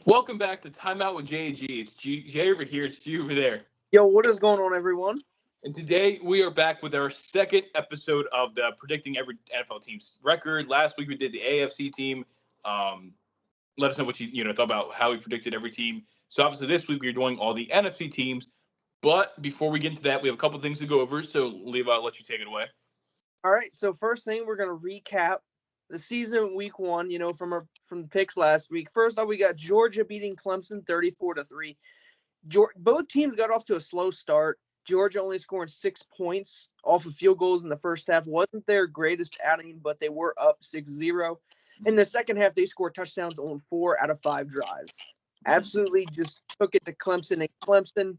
Welcome back to Timeout with J and G. It's Jay over here. It's G over there. Yo, what is going on, everyone? And today we are back with our second episode of the predicting every NFL team's record. Last week we did the AFC team. Um, Let us know what you thought about how we predicted every team. So obviously this week we're doing all the NFC teams. But before we get into that, we have a couple things to go over. So Levi, I'll let you take it away. All right, so first thing we're gonna recap the season week one. From the picks last week. First off, we got Georgia beating Clemson 34-3. Both teams got off to a slow start. Georgia only scoring 6 points off of field goals in the first half. Wasn't their greatest outing, but they were up 6-0. In the second half, they scored touchdowns on 4 out of 5 drives. Absolutely just took it to Clemson, and Clemson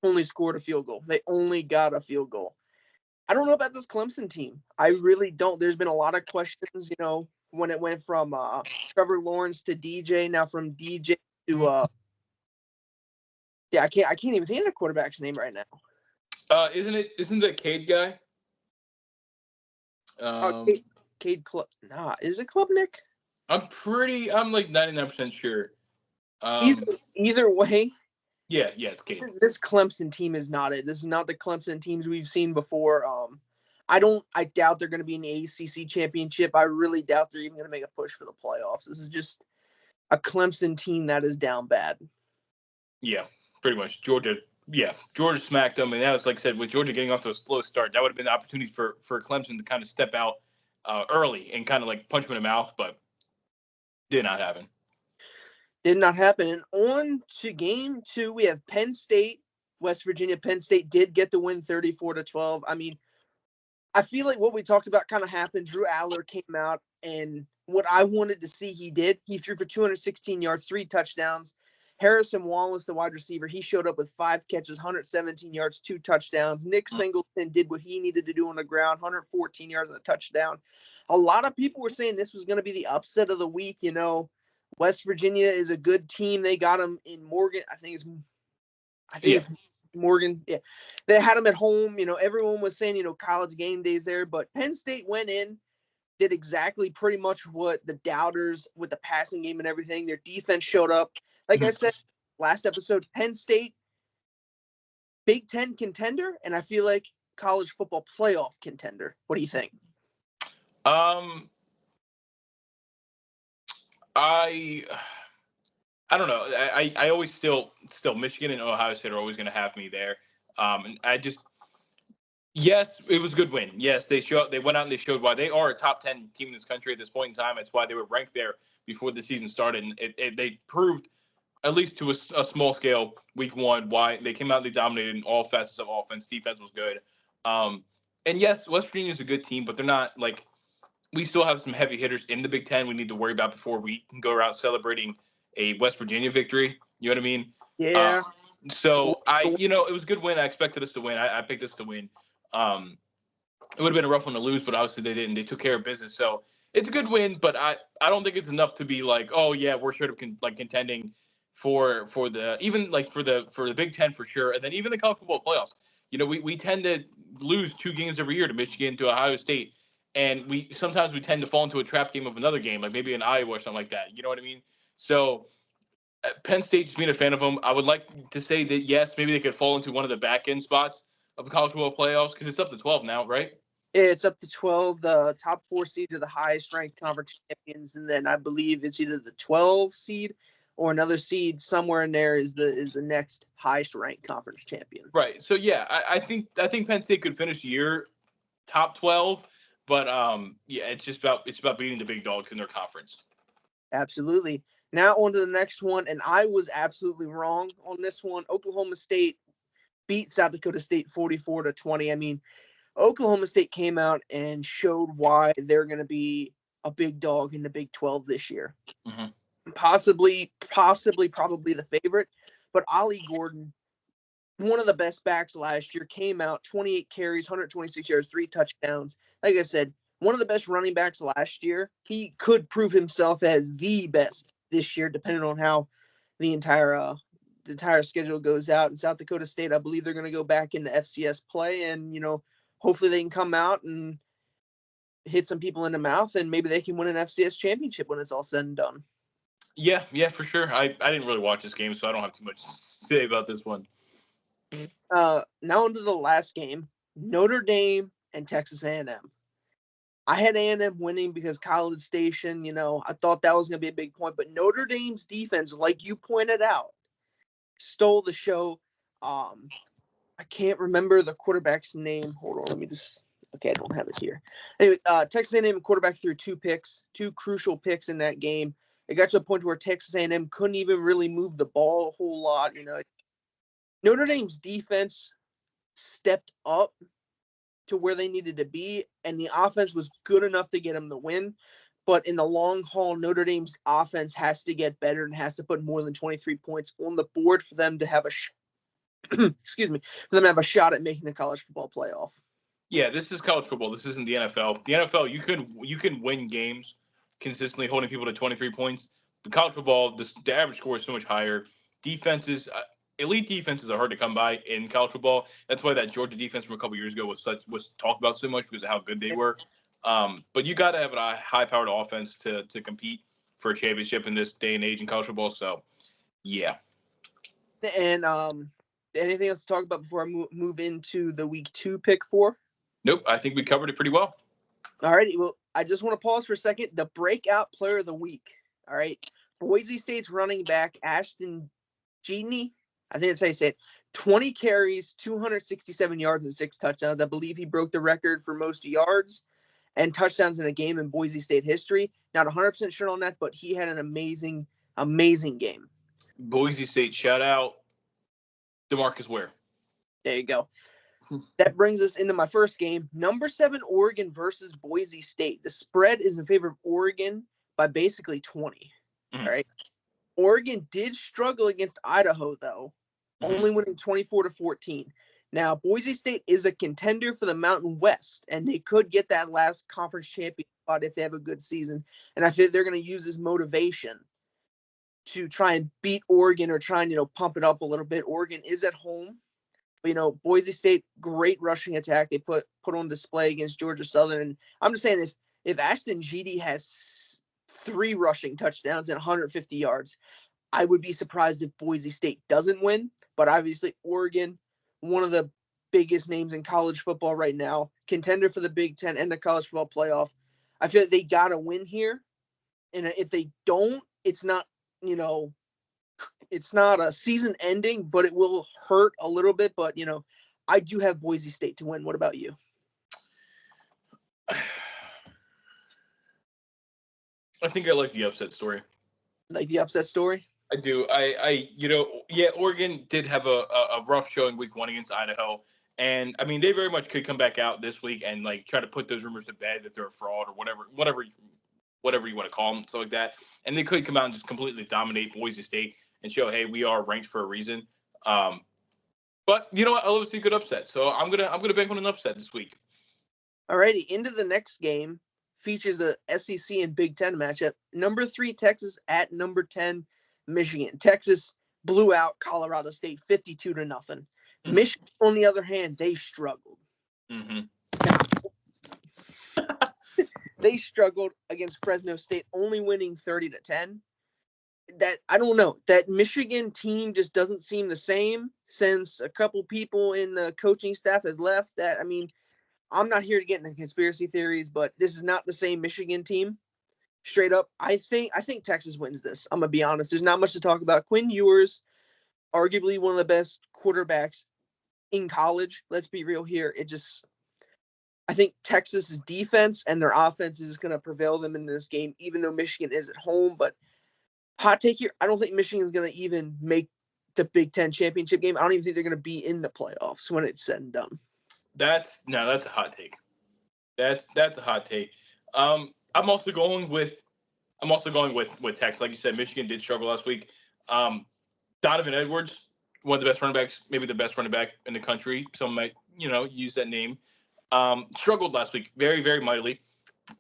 only scored a field goal. They only got a field goal. I don't know about this Clemson team. I really don't. There's been a lot of questions, when it went from Trevor Lawrence to DJ, now from DJ to I can't even think of the quarterback's name right now. Isn't the Cade guy? Cade Club. Nah, is it Klubnik? I'm like 99% sure. Either way. Yeah, it's Cade. This Clemson team is not it. This is not the Clemson teams we've seen before. I doubt they're going to be in the ACC championship. I really doubt they're even going to make a push for the playoffs. This is just a Clemson team that is down bad. Yeah, pretty much. Georgia smacked them, and that was, like I said, with Georgia getting off to a slow start, that would have been the opportunity for Clemson to kind of step out early and kind of like punch them in the mouth, but did not happen. Did not happen. And on to game 2, we have Penn State, West Virginia. Penn State did get the win 34-12. I mean, I feel like what we talked about kind of happened. Drew Aller came out, and what I wanted to see, he did. He threw for 216 yards, 3 touchdowns. Harrison Wallace, the wide receiver, he showed up with 5 catches, 117 yards, 2 touchdowns. Nick Singleton did what he needed to do on the ground, 114 yards and a touchdown. A lot of people were saying this was going to be the upset of the week. West Virginia is a good team. They got him in Morgan. I think it's Morgan. Yeah. They had him at home. Everyone was saying, college game days there. But Penn State went in, did exactly pretty much what the doubters with the passing game and everything. Their defense showed up. Like I said last episode, Penn State, Big Ten contender, and I feel like college football playoff contender. What do you think? I don't know. I always still Michigan and Ohio State are always going to have me there. And yes, it was a good win. Yes, they went out and they showed why they are a top 10 team in this country at this point in time. It's why they were ranked there before the season started. And they proved, at least to a small scale, week 1, why they came out and they dominated in all facets of offense. Defense was good. And yes, West Virginia is a good team, but they're not like, we still have some heavy hitters in the Big Ten we need to worry about before we can go around celebrating a West Virginia victory. You know what I mean? Yeah. So it was a good win. I expected us to win. I picked us to win. It would have been a rough one to lose, but obviously they didn't. They took care of business. So it's a good win, but I don't think it's enough to be like, oh yeah, we're sort of contending for the Big Ten for sure, and then even the college football playoffs. We tend to lose 2 games every year to Michigan, to Ohio State. And we sometimes tend to fall into a trap game of another game, like maybe in Iowa or something like that. You know what I mean? So Penn State, just being a fan of them, I would like to say that, yes, maybe they could fall into one of the back end spots of the college football playoffs, because it's up to 12 now, right? Yeah, it's up to 12. The top 4 seeds are the highest ranked conference champions, and then I believe it's either the 12 seed or another seed somewhere in there is the next highest ranked conference champion. Right. So yeah, I think Penn State could finish the year top 12. But it's about beating the big dogs in their conference. Absolutely. Now on to the next one, and I was absolutely wrong on this one. Oklahoma State beat South Dakota State 44-20. I mean, Oklahoma State came out and showed why they're going to be a big dog in the Big 12 this year. Mm-hmm. Possibly, probably the favorite, but Ollie Gordon, one of the best backs last year, came out 28 carries, 126 yards, 3 touchdowns. Like I said, one of the best running backs last year. He could prove himself as the best this year, depending on how the entire schedule goes out. In South Dakota State, I believe they're going to go back into FCS play, and hopefully they can come out and hit some people in the mouth, and maybe they can win an FCS championship when it's all said and done. Yeah, for sure. I didn't really watch this game, so I don't have too much to say about this one. Now into the last game, Notre Dame and Texas A&M. I had A&M winning because College Station, I thought that was going to be a big point. But Notre Dame's defense, like you pointed out, stole the show. I can't remember the quarterback's name. Hold on, let me just. Okay, I don't have it here. Anyway, Texas A&M quarterback threw two crucial picks in that game. It got to a point where Texas A&M couldn't even really move the ball a whole lot. Notre Dame's defense stepped up to where they needed to be, and the offense was good enough to get them the win. But in the long haul, Notre Dame's offense has to get better and has to put more than 23 points on the board for them to have excuse me, for them to have a shot at making the college football playoff. Yeah, this is college football. This isn't the NFL. The NFL, you can win games consistently holding people to 23 points. The college football, the average score is so much higher. Defenses, elite defenses are hard to come by in college football. That's why that Georgia defense from a couple years ago was talked about so much because of how good they were. But you got to have a high-powered offense to compete for a championship in this day and age in college football. So, yeah. And anything else to talk about before I move into the week 2 pick 4? Nope, I think we covered it pretty well. All right. Well, I just want to pause for a second. The breakout player of the week. All right. Boise State's running back, Ashton Jeaney. I think that's how you say it. 20 carries, 267 yards, and 6 touchdowns. I believe he broke the record for most yards and touchdowns in a game in Boise State history. Not 100% sure on that, but he had an amazing, amazing game. Boise State, shout out DeMarcus Ware. There you go. That brings us into my first game. Number 7, Oregon versus Boise State. The spread is in favor of Oregon by basically 20. All right. Oregon did struggle against Idaho, though, only winning 24-14. Now, Boise State is a contender for the Mountain West, and they could get that last conference champion spot if they have a good season. And I feel they're going to use this motivation to try and beat Oregon or try and, pump it up a little bit. Oregon is at home. But, Boise State, great rushing attack. They put on display against Georgia Southern. And I'm just saying, if Ashton Jeaney has 3 rushing touchdowns and 150 yards, I would be surprised if Boise State doesn't win. But obviously, Oregon, one of the biggest names in college football right now, contender for the Big Ten and the college football playoff. I feel like they got to win here. And if they don't, it's not, it's not a season ending, but it will hurt a little bit. But, I do have Boise State to win. What about you? I think I like the upset story. Like the upset story? I do. Oregon did have a rough showing week 1 against Idaho. And, I mean, they very much could come back out this week and, try to put those rumors to bed that they're a fraud or whatever you want to call them, stuff like that. And they could come out and just completely dominate Boise State and show, hey, we are ranked for a reason. But you know what? I love to see a good upset. So I'm gonna bank on an upset this week. Alrighty, into the next game features a SEC and Big Ten matchup. Number 3 Texas at number 10 Michigan. Texas blew out Colorado State 52-0. Michigan, on the other hand, they struggled. They struggled against Fresno State, only winning 30-10. That I don't know. That Michigan team just doesn't seem the same since a couple people in the coaching staff had left. I'm not here to get into conspiracy theories, but this is not the same Michigan team. Straight up, I think Texas wins this. I'm gonna be honest. There's not much to talk about. Quinn Ewers, arguably one of the best quarterbacks in college. Let's be real here. I think Texas's defense and their offense is going to prevail them in this game, even though Michigan is at home. But hot take here, I don't think Michigan's going to even make the Big Ten championship game. I don't even think they're going to be in the playoffs when it's said and done. That's a hot take. That's a hot take. I'm also going with Texas. Like you said, Michigan did struggle last week. Donovan Edwards, one of the best running backs, maybe the best running back in the country. Some might, use that name. Struggled last week very, very mightily.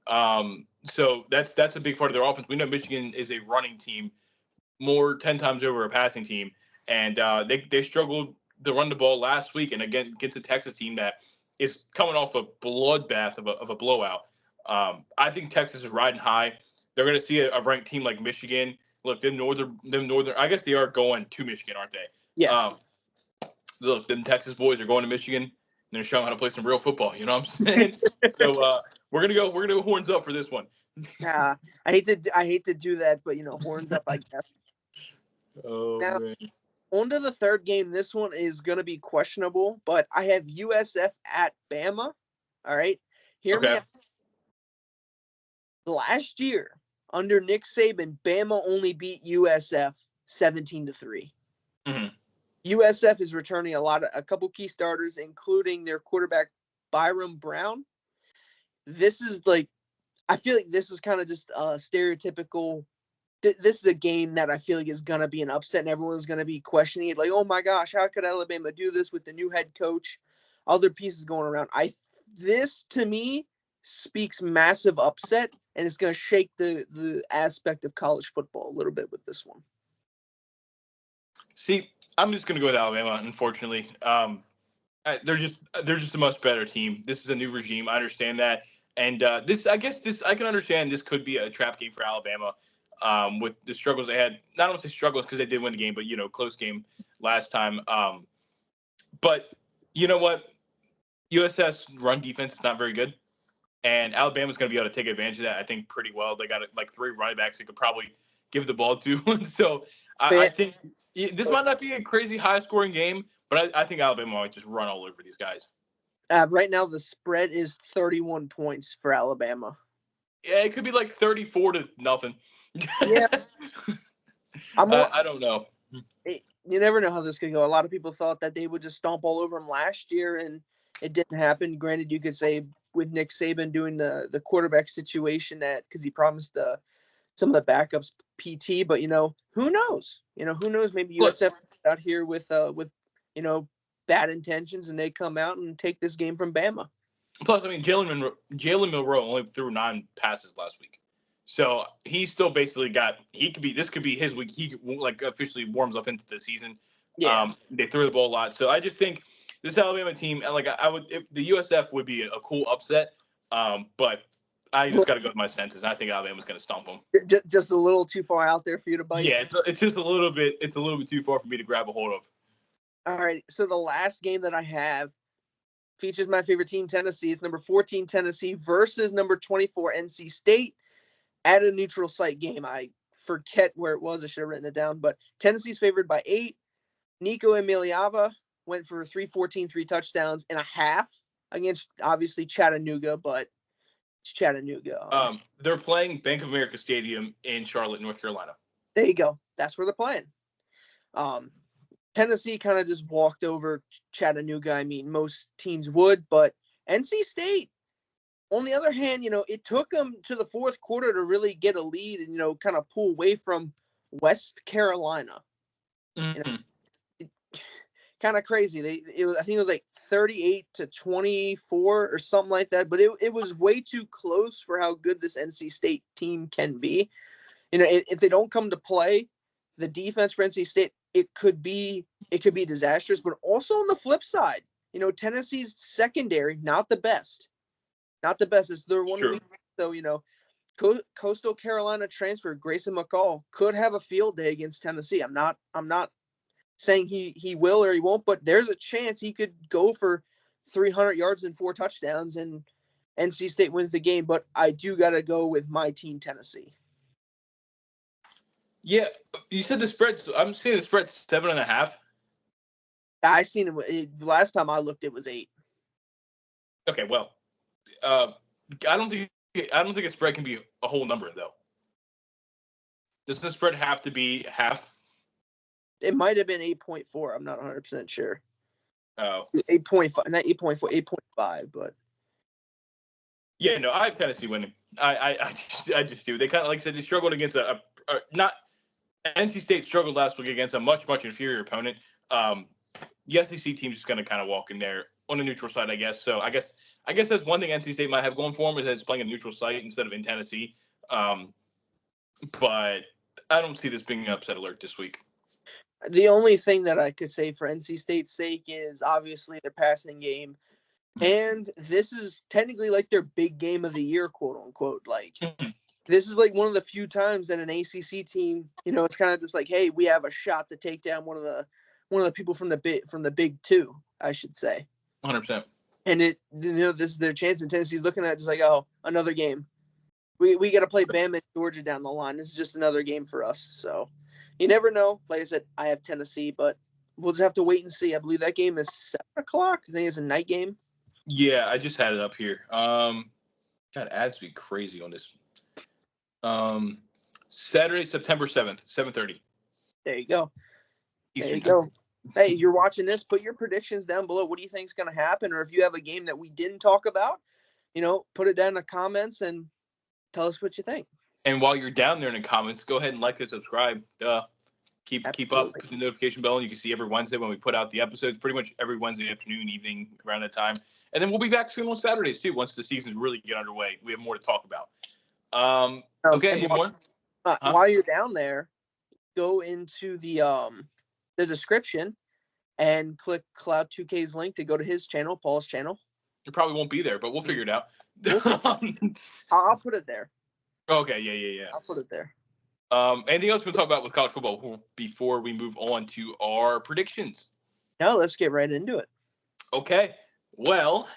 So that's a big part of their offense. We know Michigan is a running team, 10 times over a passing team, and they struggled to run the ball last week, and again against a Texas team that is coming off a bloodbath of a blowout. I think Texas is riding high. They're going to see a ranked team like Michigan look, them northern. I guess they are going to Michigan, aren't they? Yes. Look, them Texas boys are going to Michigan. And they're showing how to play some real football. You know what I'm saying? So we're gonna go horns up for this one. I hate to do that, but horns up, I guess. Oh now, man. On to the third game. This one is going to be questionable, but I have USF at Bama. All right. Hear me out. Last year, under Nick Saban, Bama only beat USF 17-3. Mm-hmm. USF is returning a couple key starters, including their quarterback, Byram Brown. This is I feel like this is kind of just a stereotypical. This is a game that I feel like is going to be an upset, and everyone's going to be questioning it. Like, oh my gosh, how could Alabama do this with the new head coach? Other pieces going around. This to me speaks massive upset, and it's going to shake the aspect of college football a little bit with this one. See, I'm just going to go with Alabama. Unfortunately, they're just a much better team. This is a new regime. I understand that, and I can understand this could be a trap game for Alabama. With the struggles they had, not only struggles because they did win the game, but close game last time. But you know what? USF's run defense is not very good, and Alabama's going to be able to take advantage of that. I think pretty well. They got like 3 running backs they could probably give the ball to. So I think this might not be a crazy high scoring game, but I think Alabama might just run all over these guys. Right now, the spread is 31 points for Alabama. Yeah, it could be like 34-0. Yeah. I don't know. You never know how this could go. A lot of people thought that they would just stomp all over them last year, and it didn't happen. Granted, you could say with Nick Saban doing the quarterback situation because he promised some of the backups PT, but who knows? Who knows? Maybe USF out here with bad intentions, and they come out and take this game from Bama. Plus, I mean, Jalen Milroe only threw 9 passes last week, so he's still basically this could be his week. He officially warms up into the season. Yeah. They threw the ball a lot, so I just think this Alabama team, the USF would be a cool upset, but I just got to go with my senses. I think Alabama's going to stomp them. Just a little too far out there for you to bite. Yeah, it's just a little bit. It's a little bit too far for me to grab a hold of. All right, so the last game that I have features my favorite team, Tennessee. It's number 14 Tennessee versus number 24 NC State at a neutral site game. I forget where it was. I should have written it down. But Tennessee's favored by 8. Nico Emiliava went for 314, 3 touchdowns and a half against, obviously, Chattanooga, but it's Chattanooga. They're playing Bank of America Stadium in Charlotte, North Carolina. There you go. That's where they're playing. Tennessee kind of just walked over Chattanooga. I mean, most teams would, but NC State, on the other hand, it took them to the fourth quarter to really get a lead and, kind of pull away from West Carolina. Mm-hmm. Kind of crazy. I think it was like 38-24 or something like that, but it was way too close for how good this NC State team can be. If they don't come to play, the defense for NC State, it could be disastrous. But also on the flip side, Tennessee's secondary, not the best. It's their one week. So, Coastal Carolina transfer Grayson McCall could have a field day against Tennessee. I'm not saying he will or he won't, but there's a chance he could go for 300 yards and 4 touchdowns and NC State wins the game. But I do got to go with my team, Tennessee. Yeah, you said the spread. I'm seeing the spread 7.5. I seen it last time I looked. It was 8. Okay, well, I don't think a spread can be a whole number though. Does the spread have to be half? It might have been 8.4. I'm not 100% sure. Oh, 8.5, not 8.4, 8.5, but. Yeah, no, I have Tennessee winning. I just do. They kind of, like I said, they struggled against not NC State struggled last week against a much inferior opponent. The SEC team's just going to kind of walk in there on a neutral site, I guess. So I guess that's one thing NC State might have going for them is that it's playing a neutral site instead of in Tennessee. But I don't see this being an upset alert this week. The only thing that I could say for NC State's sake is obviously their passing game. And this is technically like their big game of the year, quote unquote. Like this is like one of the few times that an ACC team, it's kind of just like, hey, we have a shot to take down one of the people from the Big Two, I should say. 100%. And this is their chance, and Tennessee's looking at it just like, oh, another game. We got to play Bama and Georgia down the line. This is just another game for us. So you never know. Like I said, I have Tennessee, but we'll just have to wait and see. I believe that game is 7:00. I think it's a night game. Yeah, I just had it up here. God, ads be crazy on this. Saturday, September 7th, 7:30. There you go. Eastern. There you go. Hey, you're watching this. Put your predictions down below. What do you think is going to happen? Or if you have a game that we didn't talk about, put it down in the comments and tell us what you think. And while you're down there in the comments, go ahead and like and subscribe. Keep up, put the notification bell, and you can see every Wednesday when we put out the episodes, pretty much every Wednesday afternoon, evening, around that time. And then we'll be back soon on Saturdays, too, once the seasons really get underway. We have more to talk about. Okay, any more? While you're down there, go into the description and click Cloud 2K's link to go to his channel, Paul's channel. It probably won't be there, but we'll figure it out. I'll put it there. Okay, yeah. I'll put it there. Anything else we can talk about with college football before we move on to our predictions? No, let's get right into it. Okay. Well,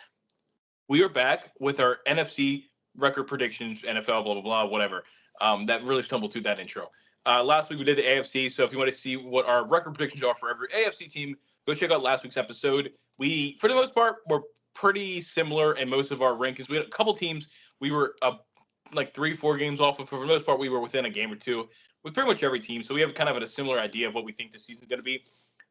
we are back with our NFC record predictions, NFL, blah, blah, blah, whatever. That really stumbled through that intro. Last week we did the AFC, so if you want to see what our record predictions are for every AFC team, go check out last week's episode. We, for the most part, were pretty similar in most of our rankings. We had a couple teams we were like 3-4 games off of. For the most part, we were within a game or two with pretty much every team. So we have kind of a similar idea of what we think the season is going to be.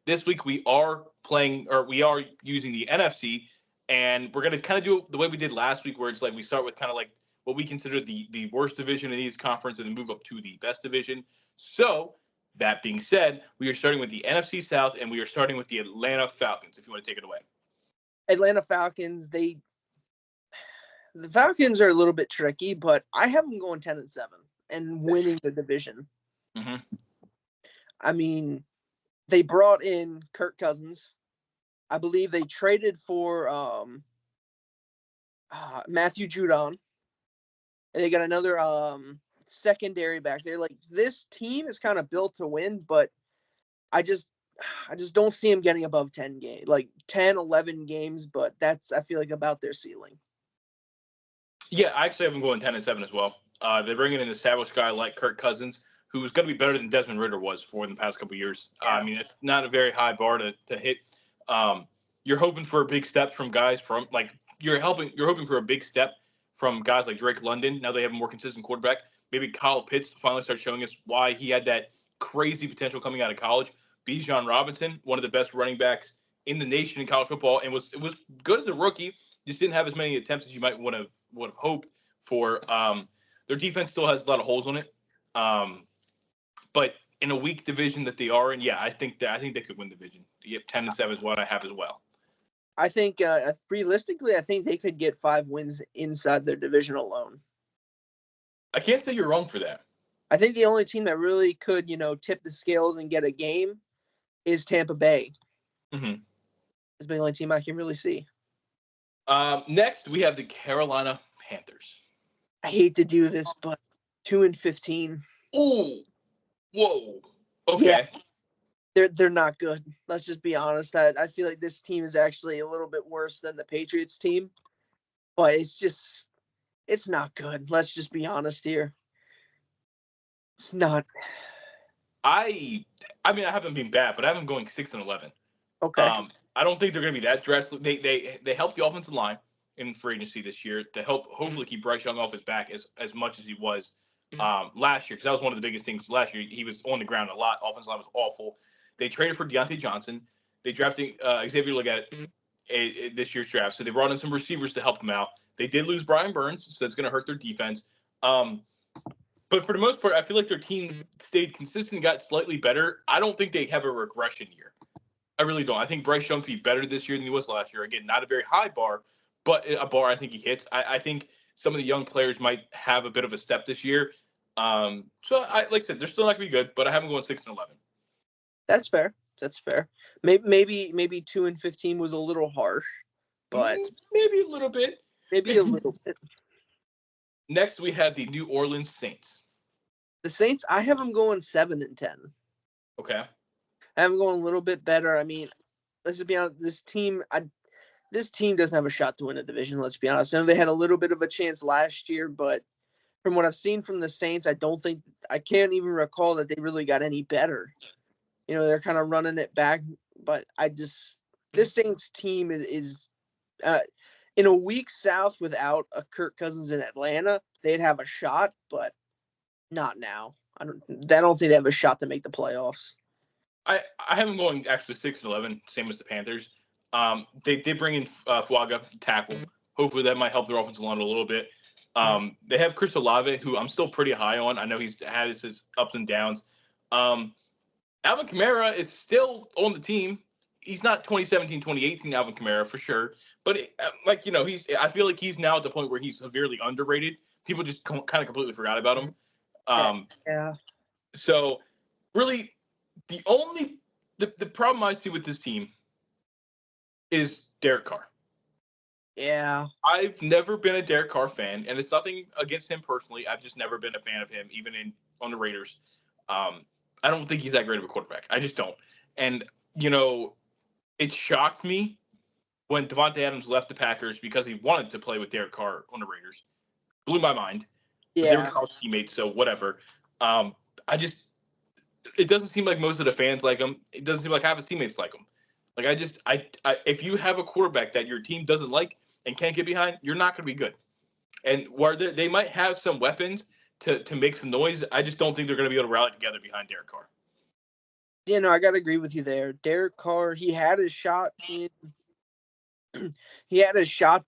This week we are using the NFC, and we're going to kind of do it the way we did last week, where it's like we start with kind of like what we consider the worst division in each conference and then move up to the best division. So that being said, we are starting with the NFC South, and we are starting with the Atlanta Falcons, if you want to take it away. Atlanta Falcons, the Falcons are a little bit tricky, but I have them going 10-7 and winning the division. Mm-hmm. I mean, they brought in Kirk Cousins. I believe they traded for Matthew Judon. And they got another secondary back. They're like, this team is kind of built to win, but I just don't see them getting above 10 games, like 10, 11 games, but that's, I feel like, about their ceiling. Yeah, I actually have them going 10-7 as well. They bring in an established guy like Kirk Cousins, who's going to be better than Desmond Ridder was for in the past couple of years. Yeah. I mean, it's not a very high bar to hit. You're hoping for a big step from guys from like you're hoping for a big step from guys like Drake London. Now they have a more consistent quarterback. Maybe Kyle Pitts finally starts showing us why he had that crazy potential coming out of college. Bijan Robinson, one of the best running backs in the nation in college football, and was good as a rookie. Just didn't have as many attempts as you might would have hoped for. Their defense still has a lot of holes on it, but in a weak division that they are in, yeah, I think they could win the division. Yep, 10-7 is what I have as well. I think realistically, I think they could get 5 wins inside their division alone. I can't say you're wrong for that. I think the only team that really could, tip the scales and get a game is Tampa Bay. Mm-hmm. It's the only team I can really see. Next, we have the Carolina Panthers. I hate to do this, but 2-15. Oh, whoa. Okay. Yeah. They're not good. Let's just be honest. I feel like this team is actually a little bit worse than the Patriots team, but it's not good. Let's just be honest here. It's not. I mean, I haven't been bad, but I have them going 6-11. Okay. I don't think they're going to be that drastic. They helped the offensive line in free agency this year to help hopefully keep Bryce Young off his back as much as he was last year, because that was one of the biggest things last year. He was on the ground a lot. Offensive line was awful. They traded for Deontay Johnson. They drafted Xavier Leggett this year's draft. So they brought in some receivers to help them out. They did lose Brian Burns, so that's going to hurt their defense. But for the most part, I feel like their team stayed consistent and got slightly better. I don't think they have a regression year. I really don't. I think Bryce Young could be better this year than he was last year. Again, not a very high bar, but a bar I think he hits. I think some of the young players might have a bit of a step this year. So, like I said, they're still not going to be good, but I have them going 6-11. That's fair. Maybe 2-15 was a little harsh, but maybe a little bit. Maybe a little bit. Next, we have the New Orleans Saints. The Saints, I have them going 7-10. Okay. I have them going a little bit better. I mean, let's just be honest. This team doesn't have a shot to win a division. Let's be honest. I know they had a little bit of a chance last year, but from what I've seen from the Saints, I can't even recall that they really got any better. They're kind of running it back, but this Saints team is in a weak South without a Kirk Cousins in Atlanta, they'd have a shot, but not now. I don't think they have a shot to make the playoffs. I have them going actually 6-11, same as the Panthers. They did bring in Fuaga tackle. Hopefully that might help their offensive line a little bit. They have Chris Olave, who I'm still pretty high on. I know he's had his ups and downs. Alvin Kamara is still on the team. He's not 2017, 2018 Alvin Kamara for sure. But I feel like he's now at the point where he's severely underrated. People just kind of completely forgot about him. Yeah. So really, the problem I see with this team is Derek Carr. Yeah. I've never been a Derek Carr fan, and it's nothing against him personally. I've just never been a fan of him, even on the Raiders. I don't think he's that great of a quarterback. I just don't. And, it shocked me when Devontae Adams left the Packers because he wanted to play with Derek Carr on the Raiders. Blew my mind. Yeah. But they were college teammates, so whatever. It doesn't seem like most of the fans like him. It doesn't seem like half his teammates like him. Like if you have a quarterback that your team doesn't like and can't get behind, you're not going to be good. And where they might have some weapons to make some noise, I just don't think they're going to be able to rally together behind Derek Carr. Yeah, no, I got to agree with you there. Derek Carr, he had his shot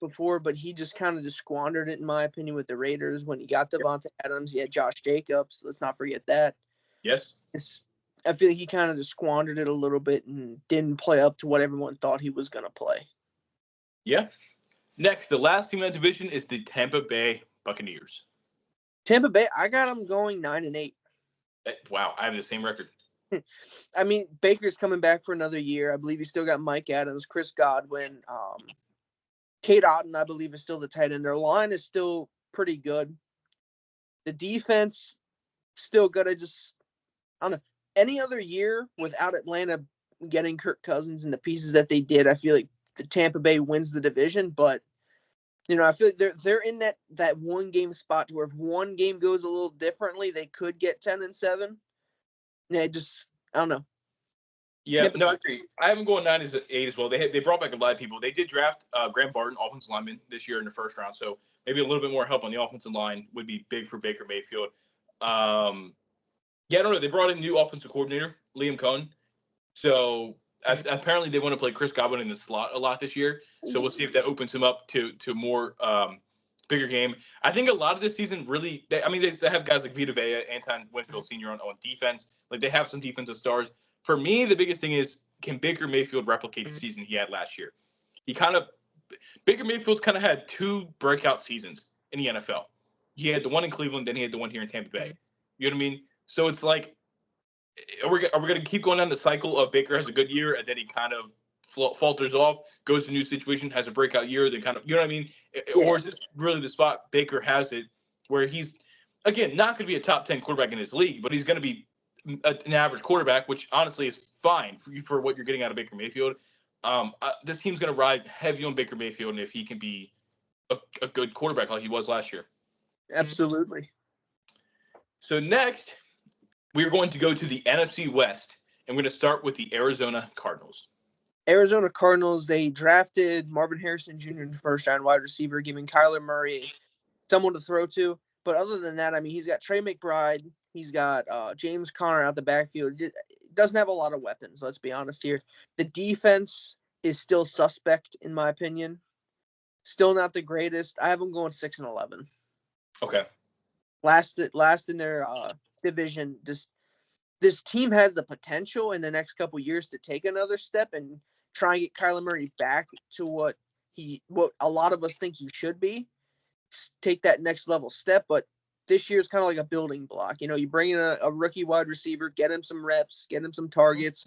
before, but he just kind of squandered it, in my opinion, with the Raiders. When he got Devontae Adams, he had Josh Jacobs. Let's not forget that. Yes. I feel like he kind of just squandered it a little bit and didn't play up to what everyone thought he was going to play. Yeah. Next, the last team in that division is the Tampa Bay Buccaneers. Tampa Bay, I got them going 9-8. Wow, I have the same record. I mean, Baker's coming back for another year. I believe he's still got Mike Adams, Chris Godwin, Kate Otten, I believe, is still the tight end. Their line is still pretty good. The defense still good. I don't know. Any other year without Atlanta getting Kirk Cousins and the pieces that they did, I feel like the Tampa Bay wins the division. But I feel like they're in that one game spot to where if one game goes a little differently, they could get 10-7. Yeah, I don't know. Yeah, no, I agree. I have them going 9-8 as well. They brought back a lot of people. They did draft Graham Barton, offensive lineman, this year in the first round. So maybe a little bit more help on the offensive line would be big for Baker Mayfield. I don't know. They brought in a new offensive coordinator, Liam Cohen. So apparently they want to play Chris Godwin in the slot a lot this year. So we'll see if that opens him up to more bigger game. I think a lot of this season really they have guys like Vita Vea, Anton Winfield Sr. on defense. Like they have some defensive stars. For me, the biggest thing is, can Baker Mayfield replicate the season he had last year? Baker Mayfield's kind of had two breakout seasons in the NFL. He had the one in Cleveland, then he had the one here in Tampa Bay. You know what I mean? So it's like, are we going to keep going down the cycle of Baker has a good year and then he kind of falters off, goes to a new situation, has a breakout year, then kind of, you know what I mean? Yeah. Or is this really the spot Baker has it where he's, again, not going to be a top 10 quarterback in his league, but he's going to be an average quarterback, which honestly is fine for what you're getting out of Baker Mayfield. This team's going to ride heavy on Baker Mayfield, and if he can be a good quarterback like he was last year. Absolutely. So next, we're going to go to the NFC West, and we're going to start with the Arizona Cardinals. Arizona Cardinals, they drafted Marvin Harrison Jr. in the first round, wide receiver, giving Kyler Murray someone to throw to. But other than that, I mean, he's got Trey McBride. He's got James Conner out the backfield. Doesn't have a lot of weapons, let's be honest here. The defense is still suspect, in my opinion. Still not the greatest. I have them going 6-11. Okay. Last in their division. This team has the potential in the next couple years to take another step and try and get Kyler Murray back to what a lot of us think he should be. Take that next level step, but this year is kind of like a building block. You bring in a rookie wide receiver, get him some reps, get him some targets,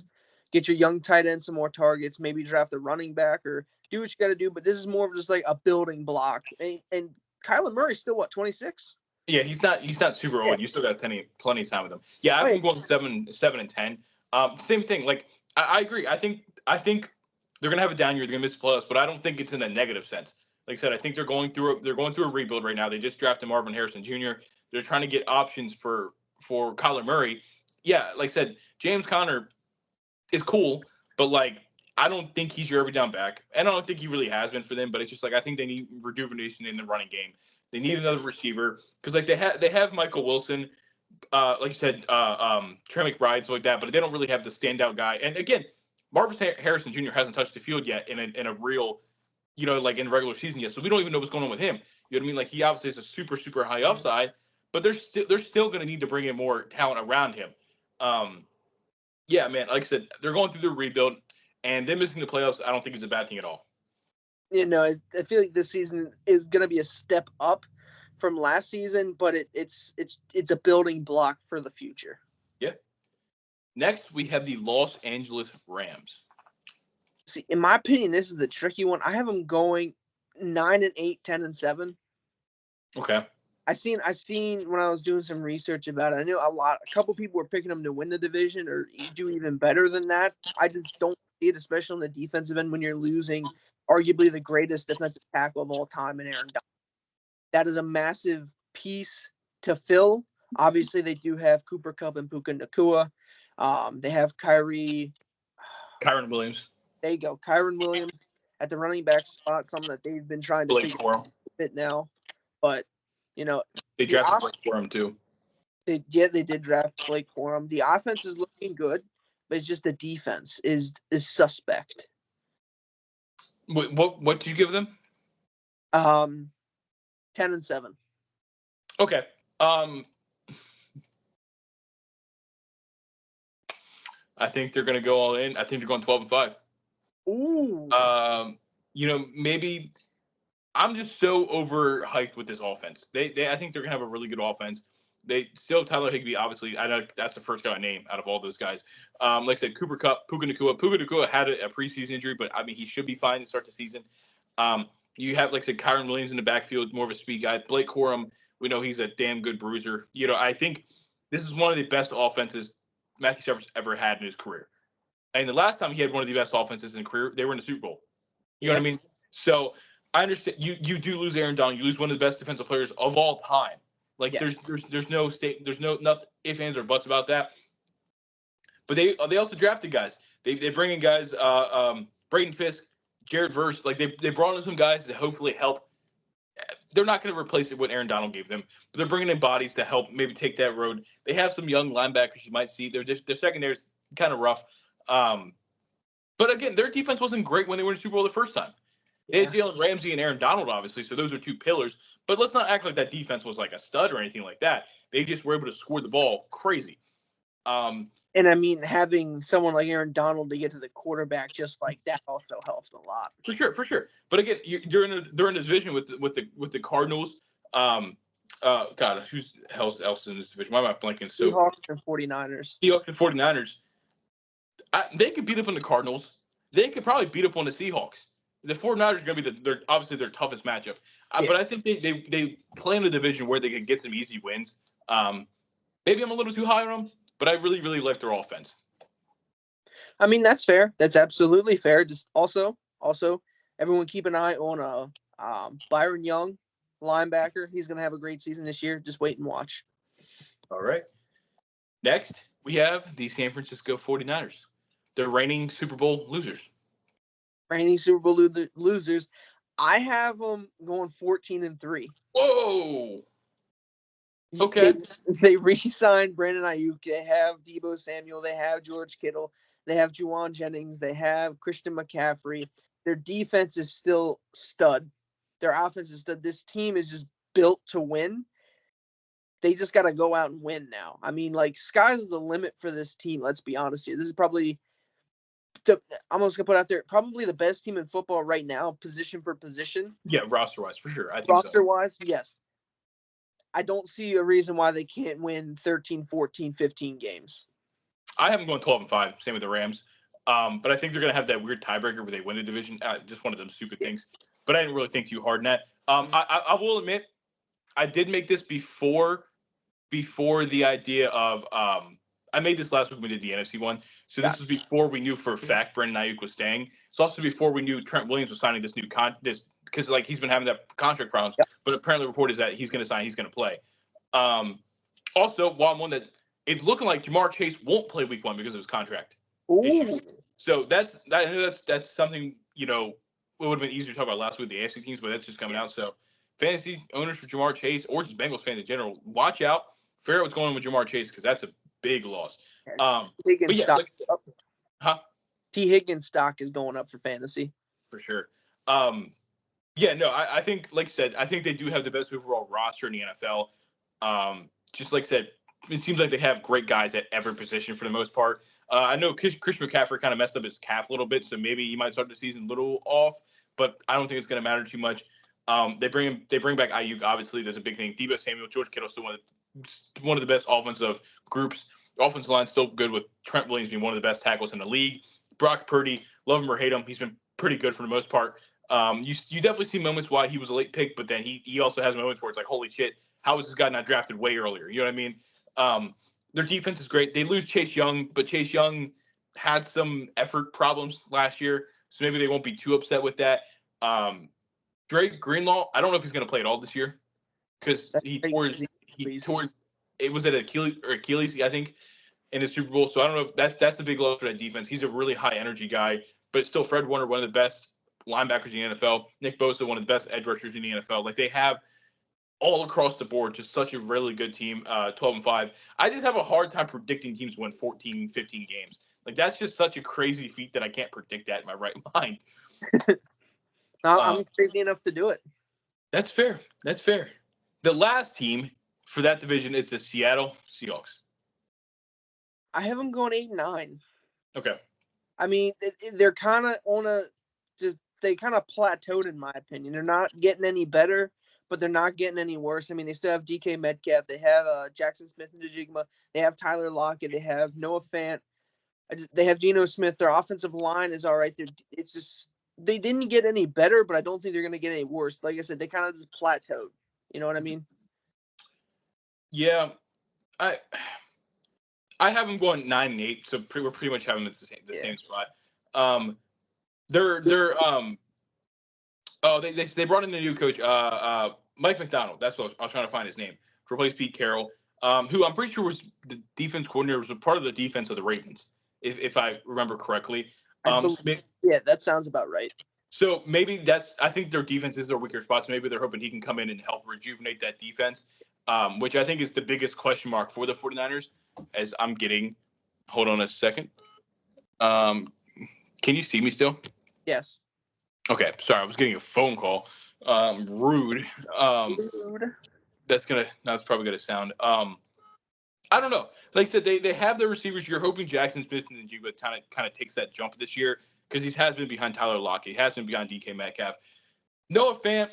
get your young tight end some more targets, maybe draft a running back or do what you got to do. But this is more of just like a building block. And Kyler Murray's still, what, 26? Yeah, he's not super old. You still got plenty of time with him. Yeah, I've been going 7-10. Same thing. Like I agree. I think they're gonna have a down year. They're gonna miss the playoffs, but I don't think it's in a negative sense. Like I said, I think they're going through a rebuild right now. They just drafted Marvin Harrison Jr. They're trying to get options for Kyler Murray. Yeah, like I said, James Conner is cool, but like I don't think he's your every down back, and I don't think he really has been for them. But it's just like I think they need rejuvenation in the running game. They need another receiver because like they have Michael Wilson, like you said, Trey McBride, so like that, but they don't really have the standout guy. And again, Marvin Harrison Jr. hasn't touched the field yet in a real, like in regular season yet, so we don't even know what's going on with him. You know what I mean? Like he obviously has a super super high upside, but they're still going to need to bring in more talent around him. Yeah, man. Like I said, they're going through their rebuild, and them missing the playoffs, I don't think is a bad thing at all. I feel like this season is going to be a step up from last season, but it's a building block for the future. Yeah. Next, we have the Los Angeles Rams. See, in my opinion, this is the tricky one. I have them going 9-8, 10-7. Okay. I seen when I was doing some research about it. I knew a couple people were picking them to win the division or do even better than that. I just don't see it, especially on the defensive end when you're losing arguably the greatest defensive tackle of all time in Aaron Donald. That is a massive piece to fill. Obviously, they do have Cooper Kupp and Puka Nacua. They have Kyron Williams. There you go, Kyron Williams at the running back spot. Something that they've been trying to figure out a bit now, but they drafted Blake Corum too. They did draft Blake Corum. The offense is looking good, but it's just the defense is suspect. What did you give them? 10-7. Okay. I think they're going to go all in. I think they're going 12-5. Ooh. Maybe I'm just so overhyped with this offense. I think they're going to have a really good offense. They still have Tyler Higbee, obviously. I know that's the first guy I name out of all those guys. Like I said, Cooper Kupp, Puka Nacua. Puka Nacua had a preseason injury, but I mean, he should be fine to start the season. You have, like I said, Kyron Williams in the backfield, more of a speed guy. Blake Corum, we know he's a damn good bruiser. I think this is one of the best offenses Matthew Stafford's ever had in his career. And the last time he had one of the best offenses in his career, they were in the Super Bowl. You know what I mean? So I understand you do lose Aaron Donald. You lose one of the best defensive players of all time. Like there's no nothing ifs, ands, or buts about that. But they also drafted guys. They bring in guys, Braden Fisk, Jared Verse. Like they brought in some guys to hopefully help. They're not going to replace it what Aaron Donald gave them, but they're bringing in bodies to help maybe take that road. They have some young linebackers you might see. Their secondary is kind of rough. But again, their defense wasn't great when they were in the Super Bowl the first time. They had Jalen Ramsey and Aaron Donald, obviously, so those are two pillars. But let's not act like that defense was like a stud or anything like that. They just were able to score the ball crazy. And I mean, having someone like Aaron Donald to get to the quarterback just like that also helps a lot. For sure. But again, they're in a division with the Cardinals. God, who's else in this division? Why am I blanking? So Seahawks and 49ers. Seahawks and 49ers. They could beat up on the Cardinals. They could probably beat up on the Seahawks. The 49ers are going to be obviously their toughest matchup. But I think they play in a division where they could get some easy wins. Maybe I'm a little too high on them, but I really, really like their offense. I mean, that's fair. That's absolutely fair. Just also, everyone keep an eye on Byron Young, linebacker. He's going to have a great season this year. Just wait and watch. All right. Next, we have the San Francisco 49ers. They're reigning Super Bowl losers. I have them going 14-3. Whoa. Okay. They re-signed Brandon Ayuk. They have Deebo Samuel. They have George Kittle. They have Juwan Jennings. They have Christian McCaffrey. Their defense is still stud. Their offense is stud. This team is just built to win. They just got to go out and win now. I mean, like, sky's the limit for this team. Let's be honest here. This is probably I'm just gonna put out there probably the best team in football right now, position for position. Yeah, roster-wise, for sure. I think roster-wise, yes. I don't see a reason why they can't win 13, 14, 15 games. I have them going 12-5. Same with the Rams. But I think they're gonna have that weird tiebreaker where they win a division. Just one of them stupid things. But I didn't really think too hard in that. I will admit I did make this before the idea of I made this last week when we did the NFC one. So this was before we knew for a fact Brandon Ayuk was staying. It's also before we knew Trent Williams was signing this new this because like he's been having that contract problems. Yep. But apparently the report is that he's going to sign, he's going to play. Also, while I'm on that, it's looking like Jamar Chase won't play week 1 because of his contract issue. So that's something, you know, it would have been easier to talk about last week, the AFC teams, but that's just coming out. So fantasy owners for Jamar Chase or just Bengals fans in general, watch out. Figure out what's going on with Jamar Chase because that's a big loss. Higgins stock. Huh? T. Higgins stock is going up for fantasy. For sure. I think, like I said, I think they do have the best overall roster in the NFL. Just like I said, it seems like they have great guys at every position for the most part. I know Chris McCaffrey kind of messed up his calf a little bit, so maybe he might start the season a little off, but I don't think it's going to matter too much. They bring back Ayuk. Obviously, there's a big thing. Deebo Samuel, George Kittle, still one of the best offensive groups. The offensive line still good with Trent Williams being one of the best tackles in the league. Brock Purdy, love him or hate him, he's been pretty good for the most part. You definitely see moments why he was a late pick, but then he also has moments where it's like, holy shit, how was this guy not drafted way earlier? You know what I mean? Their defense is great. They lose Chase Young, but Chase Young had some effort problems last year, so maybe they won't be too upset with that. Drake Greenlaw, I don't know if he's going to play at all this year because he tore it was at Achilles, I think, in the Super Bowl. So I don't know if that's a big loss for that defense. He's a really high energy guy, but still Fred Warner, one of the best linebackers in the NFL. Nick Bosa, one of the best edge rushers in the NFL. Like they have all across the board, just such a really good team, 12-5. I just have a hard time predicting teams win 14, 15 games. Like that's just such a crazy feat that I can't predict that in my right mind. I'm crazy enough to do it. That's fair. That's fair. The last team for that division is the Seattle Seahawks. I have them going 8-9. Okay. I mean, they're kind of they kind of plateaued in my opinion. They're not getting any better, but they're not getting any worse. I mean, they still have DK Metcalf. They have Jackson Smith and Njigba. They have Tyler Lockett. They have Noah Fant. They have Geno Smith. Their offensive line is all right. It's just they didn't get any better, but I don't think they're going to get any worse. Like I said, they kind of just plateaued. You know what I mean? Yeah, I have them going 9-8, so we're pretty much having them at the same spot. They brought in a new coach, Mike McDonald. That's what I was trying to find his name to replace Pete Carroll, who I'm pretty sure was the defense coordinator, was a part of the defense of the Ravens, if I remember correctly. Yeah, that sounds about right. So maybe I think their defense is their weaker spot. So maybe they're hoping he can come in and help rejuvenate that defense, which I think is the biggest question mark for the 49ers. As I'm getting, hold on a second. Can you see me still? Yes. Okay, sorry, I was getting a phone call. Rude. Rude. That's probably gonna sound. I don't know. Like I said, they have their receivers. You're hoping Jackson Smith and Njigba kind of takes that jump this year because he has been behind Tyler Lockett. He has been behind DK Metcalf. Noah Fant,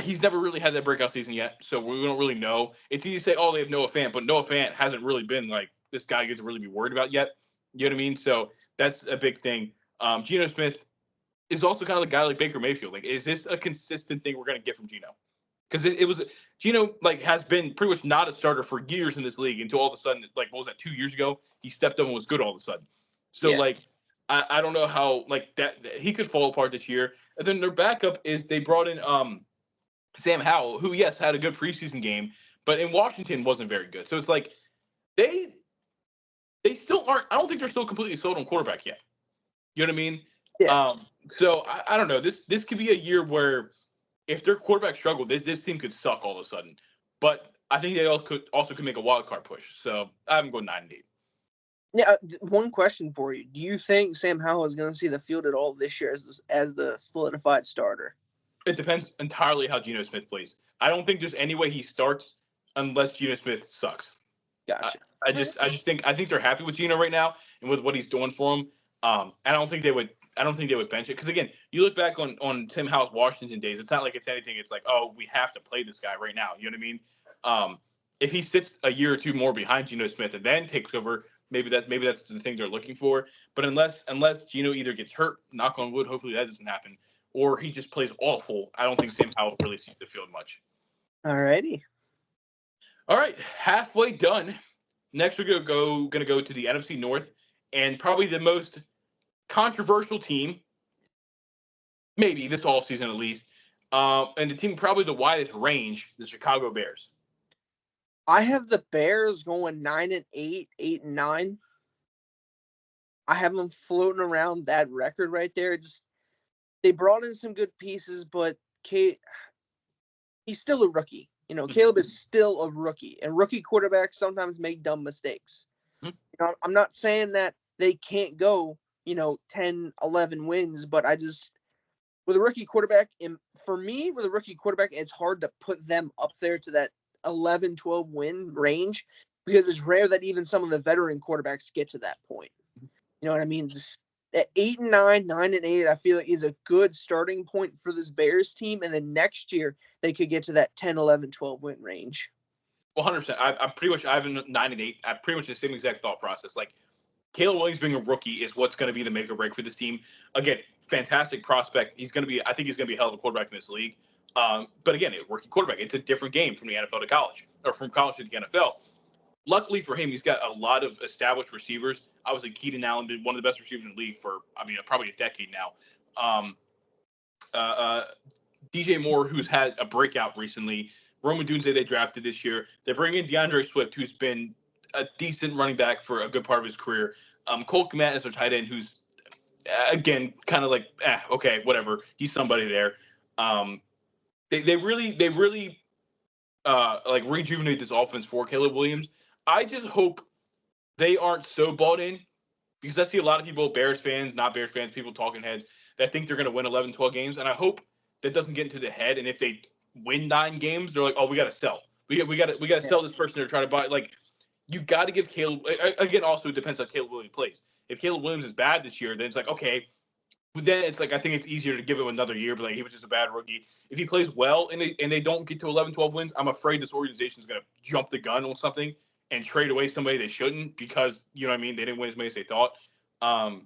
he's never really had that breakout season yet, so we don't really know. It's easy to say, oh, they have Noah Fant, but Noah Fant hasn't really been like this guy gets to really be worried about yet. You know what I mean? So that's a big thing. Geno Smith is also kind of the guy like Baker Mayfield. Like, is this a consistent thing we're going to get from Geno? Because it was Geno has been pretty much not a starter for years in this league until all of a sudden, like what was that, 2 years ago, he stepped up and was good all of a sudden. So I don't know how that he could fall apart this year. And then their backup is they brought in Sam Howell, who yes had a good preseason game, but in Washington wasn't very good. So it's like they still aren't. I don't think they're still completely sold on quarterback yet. You know what I mean? Yeah. So I don't know. This could be a year where if their quarterback struggled, this team could suck all of a sudden. But I think they also could make a wild card push. So I'm going 9-8. Yeah. One question for you: do you think Sam Howell is going to see the field at all this year as the solidified starter? It depends entirely how Geno Smith plays. I don't think there's any way he starts unless Geno Smith sucks. Gotcha. I think they're happy with Geno right now and with what he's doing for them. I don't think they would bench it because again, you look back on Tim Howell's Washington days. It's not like it's anything. It's like, oh, we have to play this guy right now. You know what I mean? If he sits a year or two more behind Geno Smith and then takes over, maybe that's the thing they're looking for. But unless Geno either gets hurt, knock on wood, hopefully that doesn't happen, or he just plays awful, I don't think Sam Howell really sees the field much. All righty. All right, halfway done. Next, we're gonna go to the NFC North, and probably the most controversial team, maybe this offseason at least, and the team probably the widest range, the Chicago Bears. I have the Bears going 9-8, 8-9. I have them floating around that record right there. They brought in some good pieces, but he's still a rookie. Caleb is still a rookie, and rookie quarterbacks sometimes make dumb mistakes. I'm not saying that they can't go, 10, 11 wins, but with a rookie quarterback, and for me, with a rookie quarterback, it's hard to put them up there to that 11, 12 win range because it's rare that even some of the veteran quarterbacks get to that point. You know what I mean? Just at 8-9, 9-8, I feel like is a good starting point for this Bears team. And then next year, they could get to that 10, 11, 12 win range. 100%. I'm pretty much, I have 9-8. I pretty much the same exact thought process. Like, Caleb Williams being a rookie is what's going to be the make or break for this team. Again, fantastic prospect. I think he's going to be a hell of a quarterback in this league. But again, a rookie quarterback, it's a different game from the NFL to college, or from college to the NFL. Luckily for him, he's got a lot of established receivers. Obviously, Keenan Allen been one of the best receivers in the league for, probably a decade now. DJ Moore, who's had a breakout recently. Roman Dunze they drafted this year. They bring in DeAndre Swift, who's been a decent running back for a good part of his career. Cole Kmet is their tight end, who's, again, kind of like, okay, whatever. He's somebody there. They really like rejuvenate this offense for Caleb Williams. I just hope they aren't so bought in, because I see a lot of people, Bears fans, not Bears fans, people talking heads, that think they're going to win 11, 12 games. And I hope that doesn't get into the head. And if they win 9 games, they're like, oh, we got to sell. We got to sell this person or try to buy. Like, you got to give Caleb, again, also it depends on Caleb Williams plays. If Caleb Williams is bad this year, then it's like, okay, but then it's like, I think it's easier to give him another year, but like, he was just a bad rookie. If he plays well and they don't get to 11, 12 wins, I'm afraid this organization is going to jump the gun on something and trade away somebody they shouldn't, because, you know what I mean, they didn't win as many as they thought. I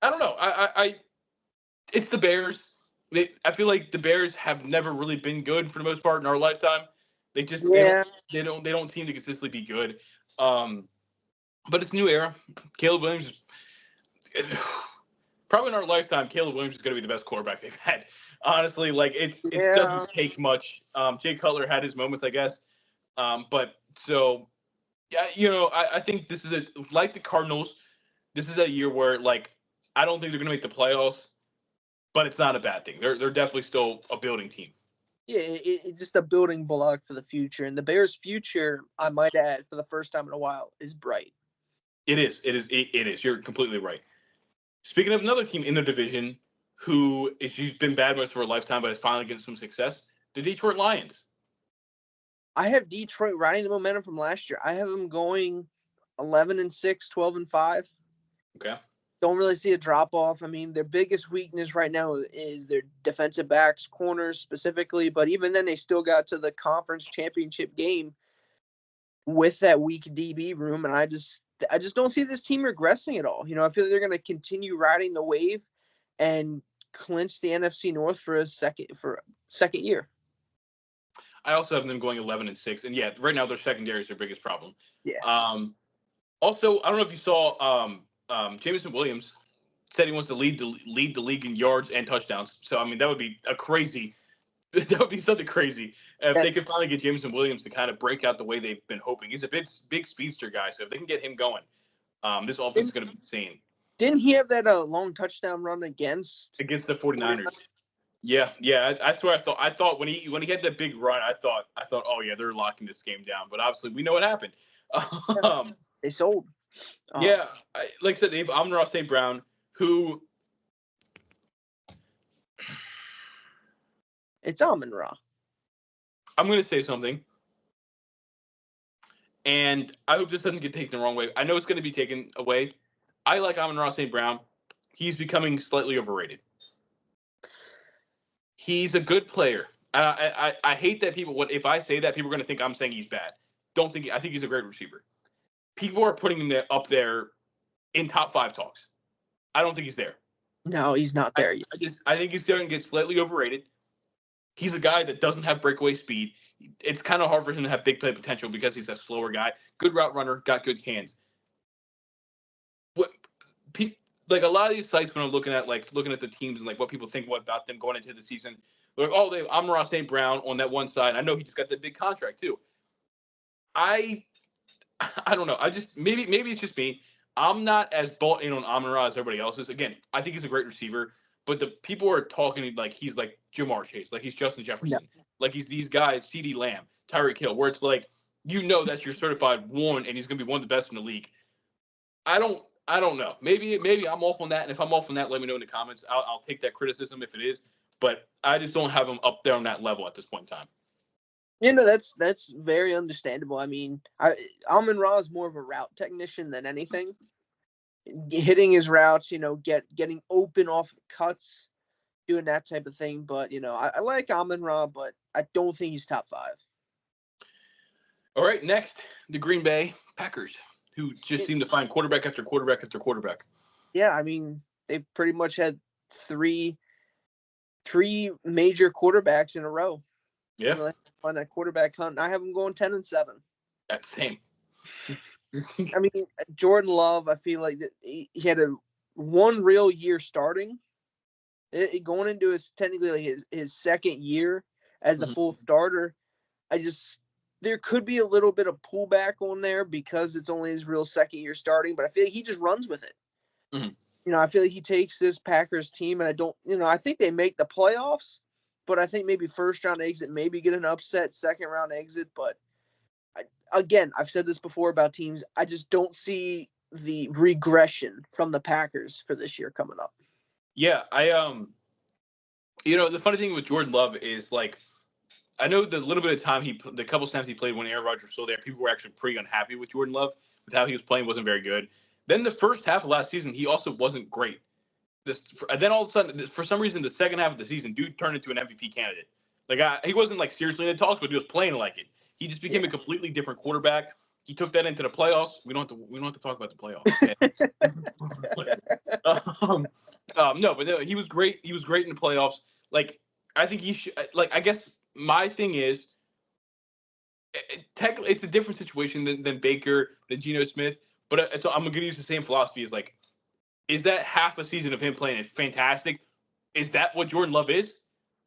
don't know. It's the Bears. I feel like the Bears have never really been good for the most part in our lifetime. They just they don't seem to consistently be good. But it's a new era. Caleb Williams, probably in our lifetime, Caleb Williams is going to be the best quarterback they've had. Honestly, like it doesn't take much. Jay Cutler had his moments, I guess. But so, yeah, I think this is like the Cardinals. This is a year where, like, I don't think they're going to make the playoffs, but it's not a bad thing. They're definitely still a building team. Yeah, it's just a building block for the future. And the Bears' future, I might add, for the first time in a while, is bright. It is. You're completely right. Speaking of another team in their division she's been bad most of her lifetime, but is finally getting some success, the Detroit Lions. I have Detroit riding the momentum from last year. I have them going 11-6, 12-5. Okay. Don't really see a drop off. I mean, their biggest weakness right now is their defensive backs, corners specifically. But even then, they still got to the conference championship game with that weak DB room, and I just don't see this team regressing at all. I feel like they're going to continue riding the wave and clinch the NFC North for a second year. I also have them going 11-6, and yeah, right now their secondary is their biggest problem. Yeah. Also, I don't know if you saw Jameson Williams said he wants to lead the league in yards and touchdowns. So I mean, that would be that would be something crazy if they could finally get Jameson Williams to kind of break out the way they've been hoping. He's a big speedster guy, so if they can get him going, this offense is going to be insane. Didn't he have that long touchdown run against the 49ers? Yeah. That's what I thought when he had that big run. I thought, oh yeah, they're locking this game down. But obviously, we know what happened. They sold. Yeah, like I said, they have Amon-Ra St. Brown, who it's Amon-Ra. I'm going to say something, and I hope this doesn't get taken the wrong way. I know it's going to be taken away. I like Amon-Ra St. Brown. He's becoming slightly overrated. He's a good player. I hate that if I say that, people are going to think I'm saying he's bad. I think he's a great receiver. People are putting him up there in top 5 talks. I don't think he's there. No, he's not there yet. I think he's starting to get slightly overrated. He's a guy that doesn't have breakaway speed. it's kind of hard for him to have big play potential because he's a slower guy. Good route runner, got good hands. What like a lot of these sites when I'm looking at the teams and like what people think about them going into the season, they're like, oh, they have Amon-Ra St. Brown on that one side. I know he just got that big contract too. I don't know. I just maybe it's just me. I'm not as bought in on Amon-Ra as everybody else is. Again, I think he's a great receiver, but the people are talking like he's like Jamar Chase, like he's Justin Jefferson, like he's these guys, CeeDee Lamb, Tyreek Hill, where it's like that's your certified one, and he's gonna be one of the best in the league. I don't know. Maybe I'm off on that, and if I'm off on that, let me know in the comments. I'll take that criticism if it is, but I just don't have him up there on that level at this point in time. That's very understandable. I mean, Amon-Ra is more of a route technician than anything. Hitting his routes, getting open off of cuts, doing that type of thing. But, I like Amon-Ra, but I don't think he's top 5. All right, next, the Green Bay Packers, who just seem to find quarterback after quarterback after quarterback. Yeah, I mean, they pretty much had three major quarterbacks in a row. Yeah. On that quarterback hunt. I have them going 10-7. That's same. I mean, Jordan Love, I feel like he had one real year starting. Going into his second year as a full starter. There could be a little bit of pullback on there because it's only his real second year starting, but I feel like he just runs with it. Mm-hmm. I feel like he takes this Packers team, and I think they make the playoffs, but I think maybe first round exit, maybe get an upset second round exit. But again, I've said this before about teams. I just don't see the regression from the Packers for this year coming up. Yeah, the funny thing with Jordan Love is like, I know the little bit of time the couple snaps he played when Aaron Rodgers was still there, people were actually pretty unhappy with Jordan Love, with how he was playing, wasn't very good. Then the first half of last season, he also wasn't great. Then all of a sudden, for some reason, the second half of the season, dude turned into an MVP candidate. Like he wasn't like seriously in the talks, but he was playing like it. He just became a completely different quarterback. He took that into the playoffs. We don't have to talk about the playoffs. No, but no, he was great. He was great in the playoffs. Like, I think he should. Like, I guess my thing is, technically, it's a different situation than Baker, than Geno Smith. But so I'm going to use the same philosophy as like, is that half a season of him playing fantastic? Is that what Jordan Love is?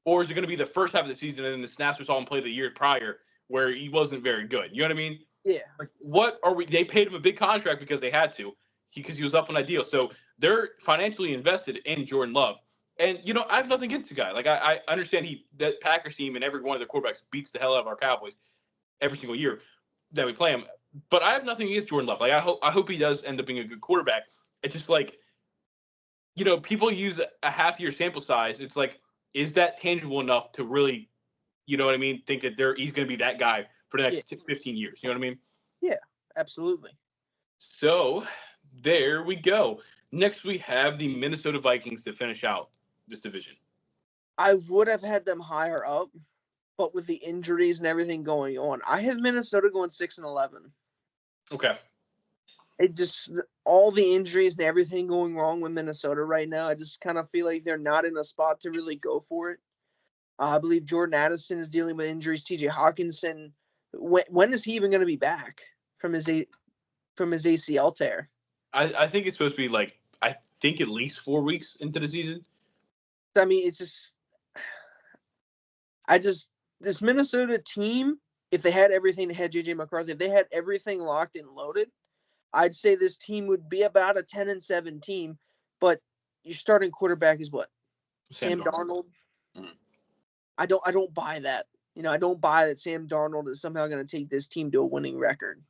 Or is it going to be the first half of the season and then the snaps we saw him play the year prior where he wasn't very good? You know what I mean? Yeah. Like, what are we? They paid him a big contract because they had to, because he was up on that deal. So they're financially invested in Jordan Love. And, I have nothing against the guy. Like, I understand that Packers team and every one of their quarterbacks beats the hell out of our Cowboys every single year that we play him. But I have nothing against Jordan Love. Like, I hope he does end up being a good quarterback. It's just like, people use a half-year sample size. It's like, is that tangible enough to really, you know what I mean, think that he's going to be that guy for the next 15 years? You know what I mean? Yeah, absolutely. So there we go. Next, we have the Minnesota Vikings to finish out this division. I would have had them higher up, but with the injuries and everything going on, I have Minnesota going 6-11. Okay. It just, all the injuries and everything going wrong with Minnesota right now, I just kind of feel like they're not in a spot to really go for it. I believe Jordan Addison is dealing with injuries. TJ Hawkinson, when is he even going to be back from his ACL tear? I think it's supposed to be like, I think at least 4 weeks into the season. I mean, it's just, this Minnesota team, if they had everything, they had JJ McCarthy, if they had everything locked and loaded, I'd say this team would be about a 10-7 team. But your starting quarterback is what? Sam Darnold. Mm-hmm. I don't buy that. I don't buy that Sam Darnold is somehow going to take this team to a winning record.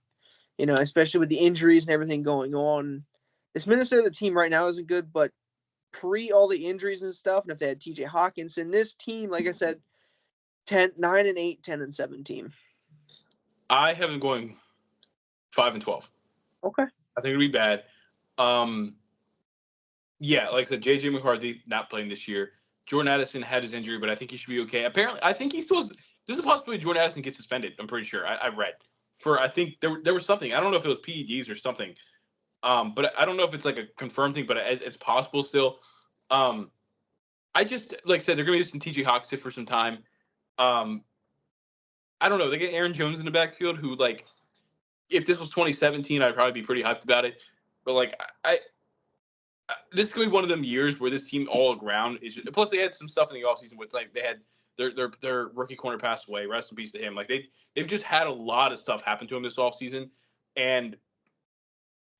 Especially with the injuries and everything going on. This Minnesota team right now isn't good, but pre all the injuries and stuff, and if they had TJ Hawkinson, this team, like I said, 9-8, 10-7 team. I have them going 5-12. Okay. I think it'll be bad. Yeah, like I said, JJ McCarthy not playing this year. Jordan Addison had his injury, but I think he should be okay. Apparently, I think he still is. There's a possibility Jordan Addison gets suspended. I'm pretty sure. I read I think there was something. I don't know if it was PEDs or something. But I don't know if it's like a confirmed thing, but it's possible still. I just, like I said, they're going to be using TJ Hawkinson for some time. I don't know. They get Aaron Jones in the backfield, who like, if this was 2017, I'd probably be pretty hyped about it. But like, this could be one of them years where this team all around is just. Plus, they had some stuff in the offseason with like they had their rookie corner passed away. Rest in peace to him. Like they've just had a lot of stuff happen to him this offseason, and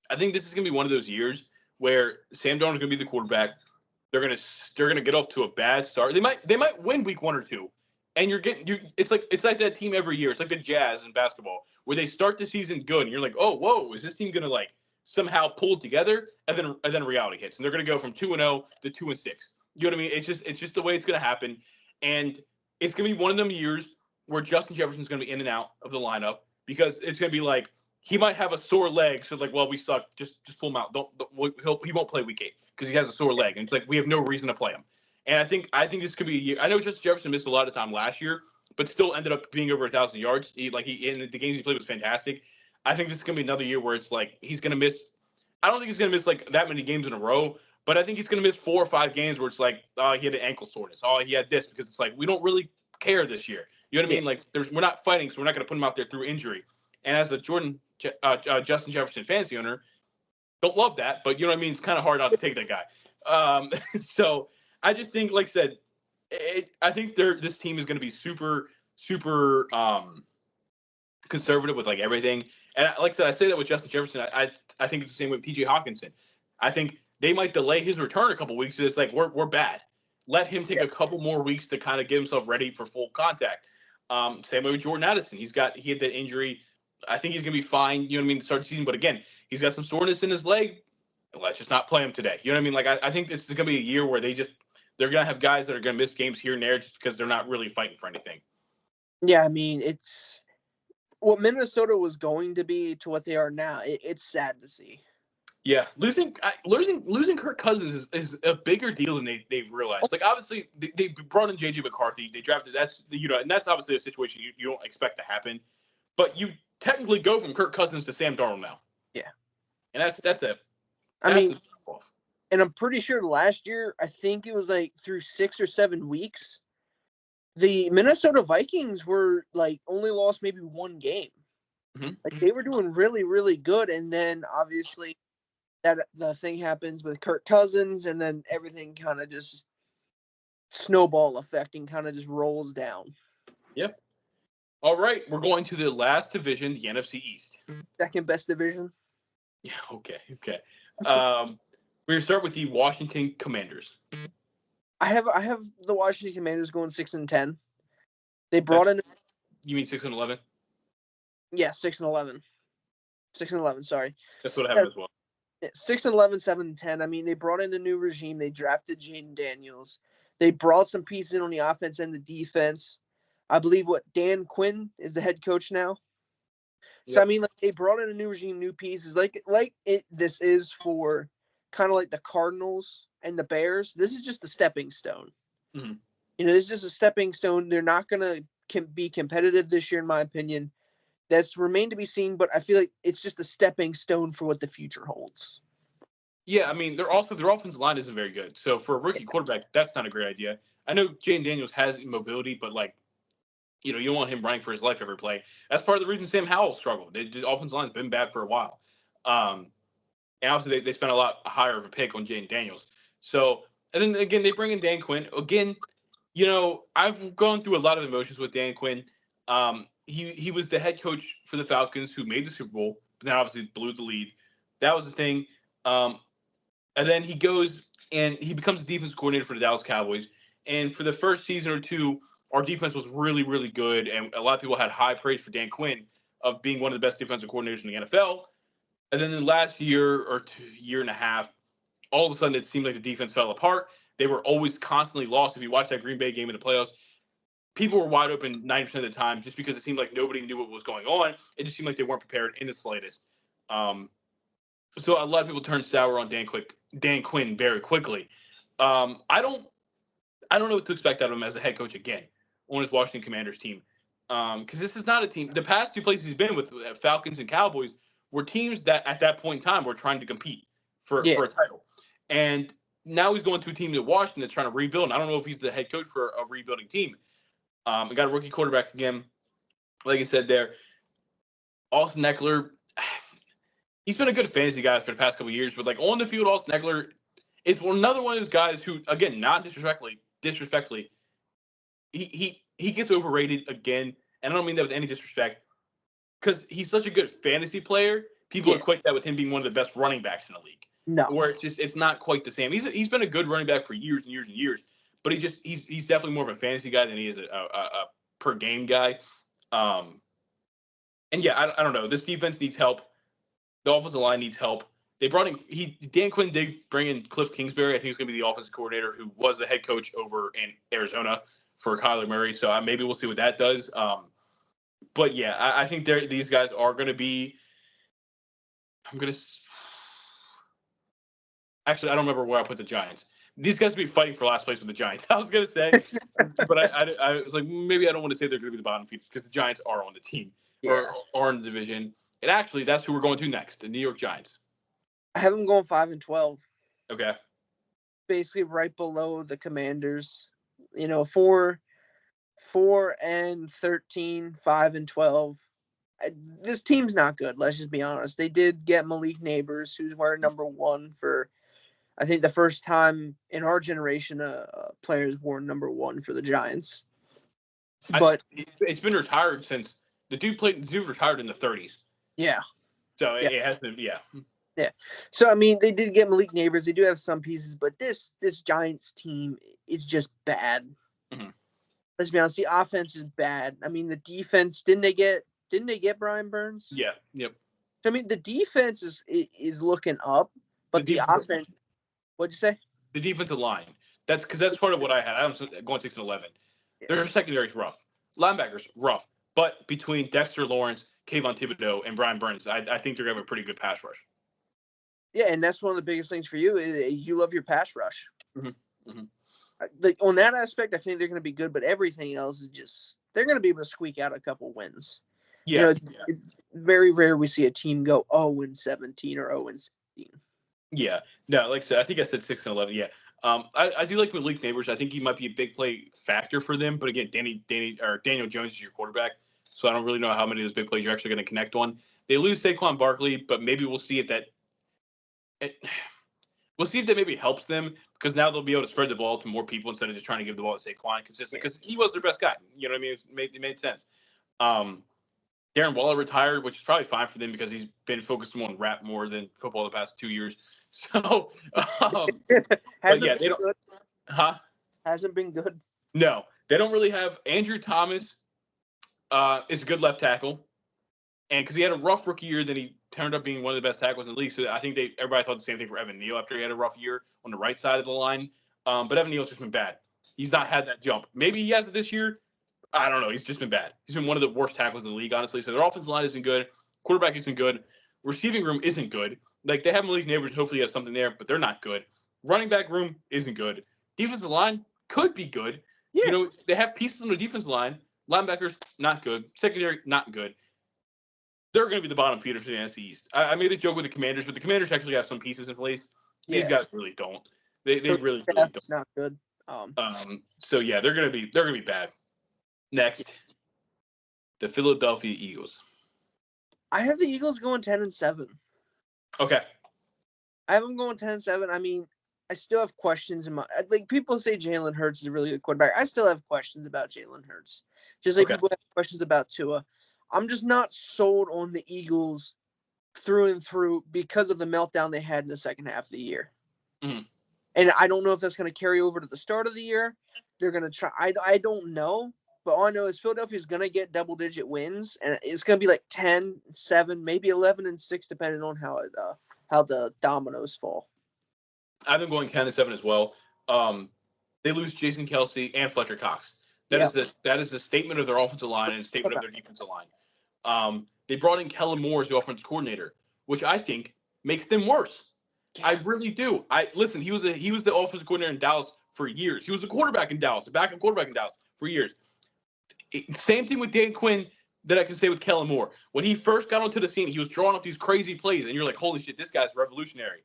I think this is gonna be one of those years where Sam Darnold's gonna be the quarterback. They're gonna get off to a bad start. They might win week 1 or 2, and It's like that team every year. It's like the Jazz in basketball where they start the season good, and you're like, oh whoa, is this team gonna like somehow pull it together? And then reality hits, and they're gonna go from 2-0 to 2-6. You know what I mean? It's just the way it's gonna happen, and it's gonna be one of them years where Justin Jefferson's gonna be in and out of the lineup because it's gonna be like he might have a sore leg, so it's like, well, we suck. Just pull him out. He won't play week 8 because he has a sore leg, and it's like we have no reason to play him. And I think this could be a year. I know Justin Jefferson missed a lot of time last year, but still ended up being over 1,000 yards. He in the games he played was fantastic. I think this is gonna be another year where it's like he's gonna miss. I don't think he's gonna miss like that many games in a row, but I think he's gonna miss 4 or 5 games where it's like, oh, he had an ankle soreness. Oh, he had this because it's like we don't really care this year. You know what I mean? Like we're not fighting, so we're not gonna put him out there through injury. And as a Justin Jefferson fantasy owner, don't love that, but you know what I mean? It's kind of hard not to take that guy. So I just think, like I said, I think this team is going to be super, super conservative with like everything. And like I said, I say that with Justin Jefferson. I think it's the same with P.J. Hawkinson. I think they might delay his return a couple weeks. It's like we're bad. Let him take a couple more weeks to kind of get himself ready for full contact. Same way with Jordan Addison. He had that injury. I think he's going to be fine, you know what I mean, to start the season. But again, he's got some soreness in his leg. Let's just not play him today. You know what I mean? Like, I think it's going to be a year where they're going to have guys that are going to miss games here and there just because they're not really fighting for anything. Yeah, I mean, it's what Minnesota was going to be to what they are now. It's sad to see. Yeah, losing Kirk Cousins is a bigger deal than they realized. Like, obviously, they brought in J.J. McCarthy. They drafted and that's obviously a situation you don't expect to happen. But you technically go from Kirk Cousins to Sam Darnold now. Yeah, and that's it. And I'm pretty sure last year, I think it was like through 6 or 7 weeks, the Minnesota Vikings were like only lost maybe 1 game. Mm-hmm. Like they were doing really, really good, and then obviously that the thing happens with Kirk Cousins, and then everything kind of just snowball effecting kind of just rolls down. Yep. All right, we're going to the last division, the NFC East. Second best division. Yeah. Okay. We're gonna start with the Washington Commanders. I have the Washington Commanders going 6-10. They brought in. You mean 6-11? Yeah, 6-11. 6-11. Sorry. That's what I have as well. 6-11, 7-10. I mean, they brought in a new regime. They drafted Jaden Daniels. They brought some pieces in on the offense and the defense. I believe Dan Quinn is the head coach now. Yep. So I mean, like they brought in a new regime, new pieces. This is for kind of like the Cardinals and the Bears. This is just a stepping stone. Mm-hmm. This is just a stepping stone. They're not gonna be competitive this year, in my opinion. That's remained to be seen, but I feel like it's just a stepping stone for what the future holds. Yeah, I mean, their offensive line isn't very good. So for a rookie quarterback, that's not a great idea. I know Jaden Daniels has mobility, but like, you don't want him running for his life every play. That's part of the reason Sam Howell struggled. The offensive line's been bad for a while. And obviously they spent a lot higher of a pick on Jaden Daniels. So, and then again, they bring in Dan Quinn. Again, I've gone through a lot of emotions with Dan Quinn. He was the head coach for the Falcons who made the Super Bowl, but then obviously blew the lead. That was the thing. And then he goes and he becomes the defense coordinator for the Dallas Cowboys. And for the first season or two, our defense was really, really good. And a lot of people had high praise for Dan Quinn of being one of the best defensive coordinators in the NFL. And then the last year or year and a half, all of a sudden it seemed like the defense fell apart. They were always constantly lost. If you watch that Green Bay game in the playoffs, people were wide open 90% of the time just because it seemed like nobody knew what was going on. It just seemed like they weren't prepared in the slightest. So a lot of people turned sour on Dan Quinn very quickly. I don't know what to expect out of him as a head coach again on his Washington Commanders team. Because this is not a team. The past 2 places he's been with, Falcons and Cowboys, were teams that at that point in time were trying to compete for a title. And now he's going to a team in Washington that's trying to rebuild. And I don't know if he's the head coach for a rebuilding team. We got a rookie quarterback again. like I said there, Austin Eckler, he's been a good fantasy guy for the past couple of years, but like on the field, Austin Eckler is another one of those guys who, again, not disrespectfully, he gets overrated again, and I don't mean that with any disrespect, because he's such a good fantasy player. People equate that with him being one of the best running backs in the league. No, where it's not quite the same. He's been a good running back for years and years and years, but he's definitely more of a fantasy guy than he is a per game guy. And yeah, I don't know. This defense needs help. The offensive line needs help. They brought in Dan Quinn did bring in Cliff Kingsbury. I think he's going to be the offensive coordinator who was the head coach over in Arizona for Kyler Murray. So maybe we'll see what that does. But yeah, I think these guys are going to be. Actually, I don't remember where I put the Giants. These guys will be fighting for last place with the Giants. I was going to say, but I was like, maybe I don't want to say they're going to be the bottom feeders because the Giants are on the team or are in the division. And actually, that's who we're going to next, the New York Giants. I have them going 5-12. Okay. Basically, right below the Commanders. 4-13, 5-12. This team's not good. Let's just be honest. They did get Malik Neighbors, who's wearing number 1 for, I think, the first time in our generation, players wore number 1 for the Giants. But it's been retired since the dude retired in the 30s. Yeah. So it has been, yeah. Yeah. So I mean, they did get Malik Neighbors. They do have some pieces, but this Giants team is just bad. Mm-hmm. Let's be honest. The offense is bad. I mean, the defense didn't they get Brian Burns? Yeah. Yep. I mean, the defense is looking up, but the offense. What'd you say? The defensive line. That's part of what I had. I was going 6-11. Yeah. Their secondary's rough. Linebackers rough. But between Dexter Lawrence, Kayvon Thibodeau, and Brian Burns, I think they're going to have a pretty good pass rush. Yeah, and that's one of the biggest things for you. You love your pass rush. Mm-hmm. Mm-hmm. On that aspect, I think they're going to be good, but everything else is just they're going to be able to squeak out a couple wins. Yeah, It's very rare we see a team go 0-17 or 0-16. Yeah, no, like I said, I think I said 6-11. Yeah, I do like Malik Neighbors. I think he might be a big play factor for them. But again, Daniel Jones is your quarterback, so I don't really know how many of those big plays you're actually going to connect on. They lose Saquon Barkley, but maybe we'll see if that maybe helps them because now they'll be able to spread the ball to more people instead of just trying to give the ball to Saquon consistently because he was their best guy. You know what I mean? It made sense. Darren Waller retired, which is probably fine for them because he's been focused on rap more than football the past 2 years. So, hasn't been good. Hasn't been good. No, they don't really have Andrew Thomas. Is a good left tackle, and because he had a rough rookie year, then he turned up being one of the best tackles in the league. So I think everybody thought the same thing for Evan Neal after he had a rough year on the right side of the line. But Evan Neal's just been bad. He's not had that jump. Maybe he has it this year. I don't know. He's just been bad. He's been one of the worst tackles in the league, honestly. So their offensive line isn't good. Quarterback isn't good. Receiving room isn't good. Like, they have Malik Neighbors. Hopefully, have something there, but they're not good. Running back room isn't good. Defensive line could be good. Yeah. They have pieces on the defensive line. Linebackers, not good. Secondary, not good. They're going to be the bottom feeders for the NFC East. I made a joke with the Commanders, but the Commanders actually have some pieces in place. These guys really don't. They really don't. It's not good. So yeah, they're gonna be bad. Next, the Philadelphia Eagles. I have the Eagles going 10-7. Okay. I have them going 10-7. I mean, I still have questions in my people say Jalen Hurts is a really good quarterback. I still have questions about Jalen Hurts. Just like people have questions about Tua. I'm just not sold on the Eagles through and through because of the meltdown they had in the second half of the year. Mm-hmm. And I don't know if that's going to carry over to the start of the year. They're going to try. I don't know. But all I know is Philadelphia's going to get double-digit wins, and it's going to be like 10-7, maybe 11-6, depending on how the dominoes fall. I've been going 10-7 as well. They lose Jason Kelce and Fletcher Cox. That is the statement of their offensive line and a statement of their defensive line. They brought in Kellen Moore as the offensive coordinator, which I think makes them worse. Yes. I really do. Listen. He was the offensive coordinator in Dallas for years. He was the quarterback in Dallas, the backup quarterback in Dallas for years. Same thing with Dan Quinn that I can say with Kellen Moore. When he first got onto the scene, he was drawing up these crazy plays, and you're like, holy shit, this guy's revolutionary.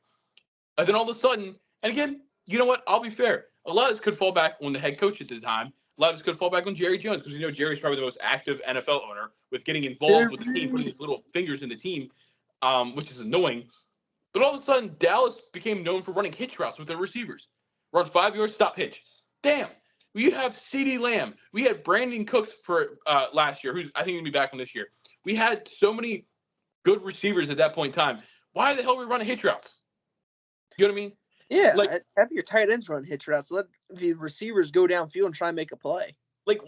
And then all of a sudden, and again, you know what? I'll be fair. A lot of this could fall back on the head coach at the time. a lot of us could fall back on Jerry Jones because Jerry's probably the most active NFL owner with getting involved with the team, putting his little fingers in the team, which is annoying. But all of a sudden, Dallas became known for running hitch routes with their receivers. Run 5 yards, stop, hitch. Damn. We have CeeDee Lamb. We had Brandon Cooks for last year, who's I think going to be back on this year. We had so many good receivers at that point in time. Why the hell are we running hitch routes? You know what I mean? Yeah, have your tight ends run hitch routes. Let the receivers go downfield and try and make a play. Like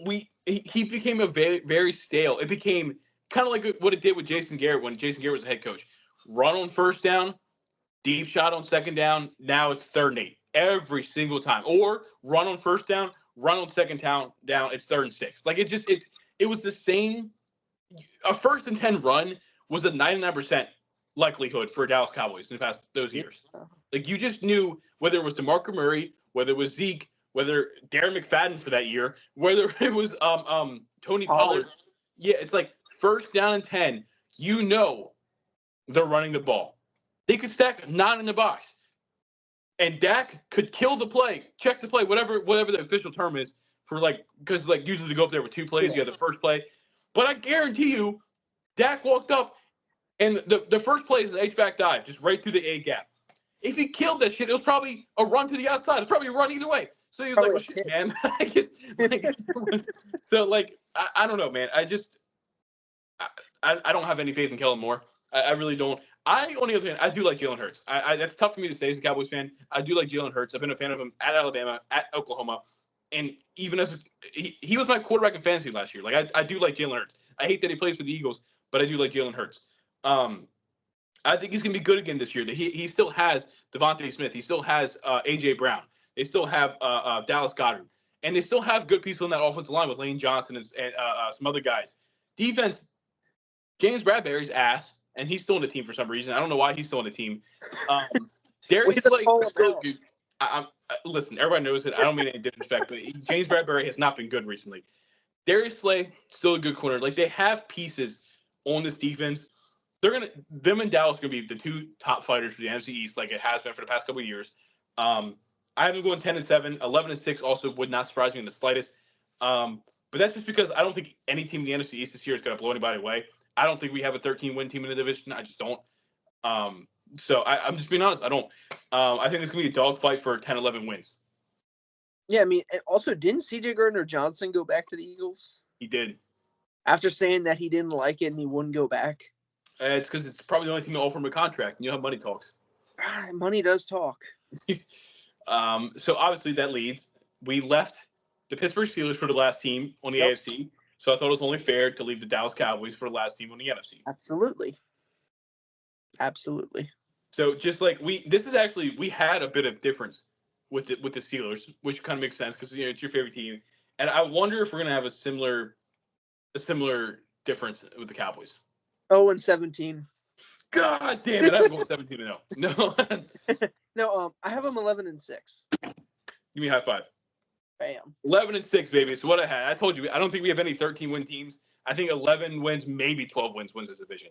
he became a very, very stale. It became kind of like what it did with Jason Garrett when Jason Garrett was the head coach. Run on first down, deep shot on second down. Now it's 3rd and 8 every single time. Or run on first down, run on second down. It's 3rd and 6. Like it was the same. A 1st and 10 run was a 99% likelihood for Dallas Cowboys in the past those years. Like you just knew whether it was DeMarco Murray, whether it was Zeke, whether Darren McFadden for that year, whether it was Tony Pollard. Yeah, it's like 1st down and 10. They're running the ball. They could stack 9 in the box, and Dak could kill the play, check the play, whatever the official term is for because usually they go up there with 2 plays. You have the first play, but I guarantee you, Dak walked up, and the first play is an H-back dive, just right through the A gap. If he killed that shit, it was probably a run to the outside. It's probably a run either way. So he was like, well, shit, man. So, I don't know, man. I don't have any faith in Kellen Moore. I really don't. On the other hand, I do like Jalen Hurts. That's tough for me to say as a Cowboys fan. I do like Jalen Hurts. I've been a fan of him at Alabama, at Oklahoma. And even as he was my quarterback in fantasy last year. I do like Jalen Hurts. I hate that he plays for the Eagles, but I do like Jalen Hurts. I think he's going to be good again this year. He still has Devontae Smith. He still has A.J. Brown. They still have Dallas Goedert. And they still have good people in that offensive line with Lane Johnson and some other guys. Defense, James Bradbury's ass, and he's still on the team for some reason. I don't know why he's still on the team. Darius Slay is still good. Listen, everybody knows it. I don't mean any disrespect, but James Bradbury has not been good recently. Darius Slay, still a good corner. They have pieces on this defense. Them and Dallas are going to be the 2 top fighters for the NFC East, like it has been for the past couple of years. I have them going 10-7, 11-6. Also, would not surprise me in the slightest. But that's just because I don't think any team in the NFC East this year is going to blow anybody away. I don't think we have a 13-win team in the division. I just don't. So I'm just being honest. I don't. I think it's going to be a dogfight for 10-11 wins. Yeah, I mean, and also, didn't C.J. Gardner-Johnson go back to the Eagles? He did. After saying that he didn't like it and he wouldn't go back. It's because it's probably the only team to offer him a contract. You know how money talks. Money does talk. So obviously that leads. We left the Pittsburgh Steelers for the last team on the AFC. So I thought it was only fair to leave the Dallas Cowboys for the last team on the NFC. Absolutely. So just we had a bit of difference with the Steelers, which kind of makes sense because it's your favorite team. And I wonder if we're gonna have a similar difference with the Cowboys. 0-17. God damn it! I'm going 17-0. No. No. I have them 11-6. Give me a high five. Bam. 11-6, baby. It's what I had. I told you. I don't think we have any 13-win teams. I think 11 wins, maybe 12 wins this division.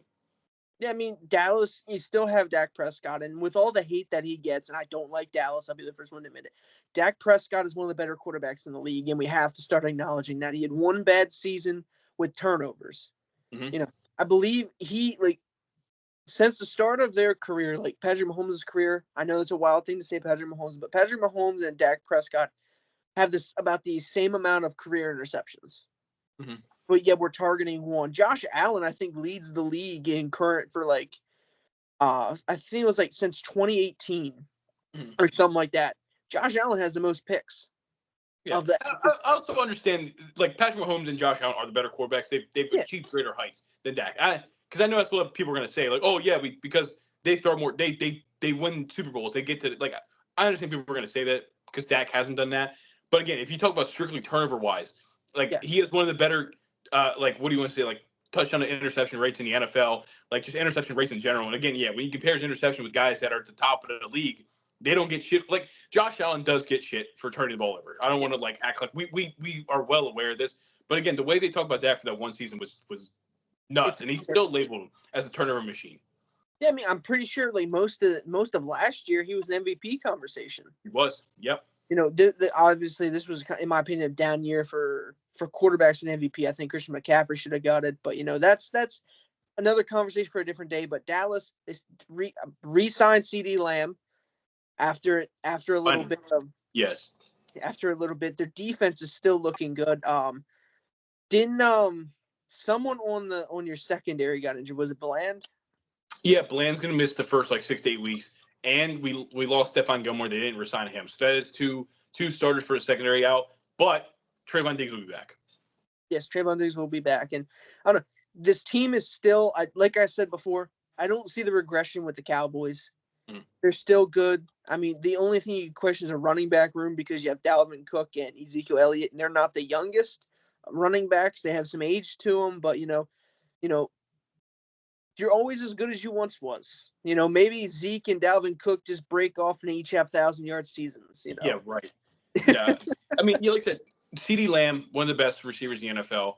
Yeah, I mean, Dallas, you still have Dak Prescott, and with all the hate that he gets, and I don't like Dallas, I'll be the first one to admit it. Dak Prescott is one of the better quarterbacks in the league, and we have to start acknowledging that. He had one bad season with turnovers. Mm-hmm. I believe since the start of their career, Patrick Mahomes' career, I know it's a wild thing to say Patrick Mahomes, but Patrick Mahomes and Dak Prescott have about the same amount of career interceptions. Mm-hmm. But yeah, we're targeting one. Josh Allen, I think, leads the league in current for I think it was since 2018 or something like that. Josh Allen has the most picks. Yeah. Of that. I also understand Patrick Mahomes and Josh Allen are the better quarterbacks. They've achieved greater heights than Dak. Because I know that's what people are going to say. Because they throw more. They win Super Bowls. They get to I understand people are going to say that because Dak hasn't done that. But again, if you talk about strictly turnover wise, he is one of the better. What do you want to say? Touchdown to interception rates in the NFL, just interception rates in general. And again, when you compare his interception with guys that are at the top of the league, they don't get shit. Josh Allen does get shit for turning the ball over. I don't want to act like we are well aware of this. But again, the way they talk about Dak for that one season was nuts, and he's still labeled as a turnover machine. Yeah, I mean, I'm pretty sure most of last year he was an MVP conversation. He was. Yep. Obviously this was, in my opinion, a down year for quarterbacks with MVP. I think Christian McCaffrey should have got it, but that's another conversation for a different day. But Dallas is re-signed CeeDee Lamb after a little bit of yes. After a little bit, their defense is still looking good. Didn't someone on your secondary got injured? Was it Bland? Yeah, Bland's gonna miss the first 6 to 8 weeks, and we lost Stephon Gilmore. They didn't resign him, so that is two starters for the secondary out. But Trayvon Diggs will be back. Yes, Trayvon Diggs will be back, and I don't know. This team is still, like I said before, I don't see the regression with the Cowboys. They're still good. I mean, the only thing you question is a running back room because you have Dalvin Cook and Ezekiel Elliott, and they're not the youngest running backs. They have some age to them, but you're always as good as you once was. Maybe Zeke and Dalvin Cook just break off and each have 1,000-yard seasons. Yeah, right. Yeah, I mean, like I said, CeeDee Lamb, one of the best receivers in the NFL.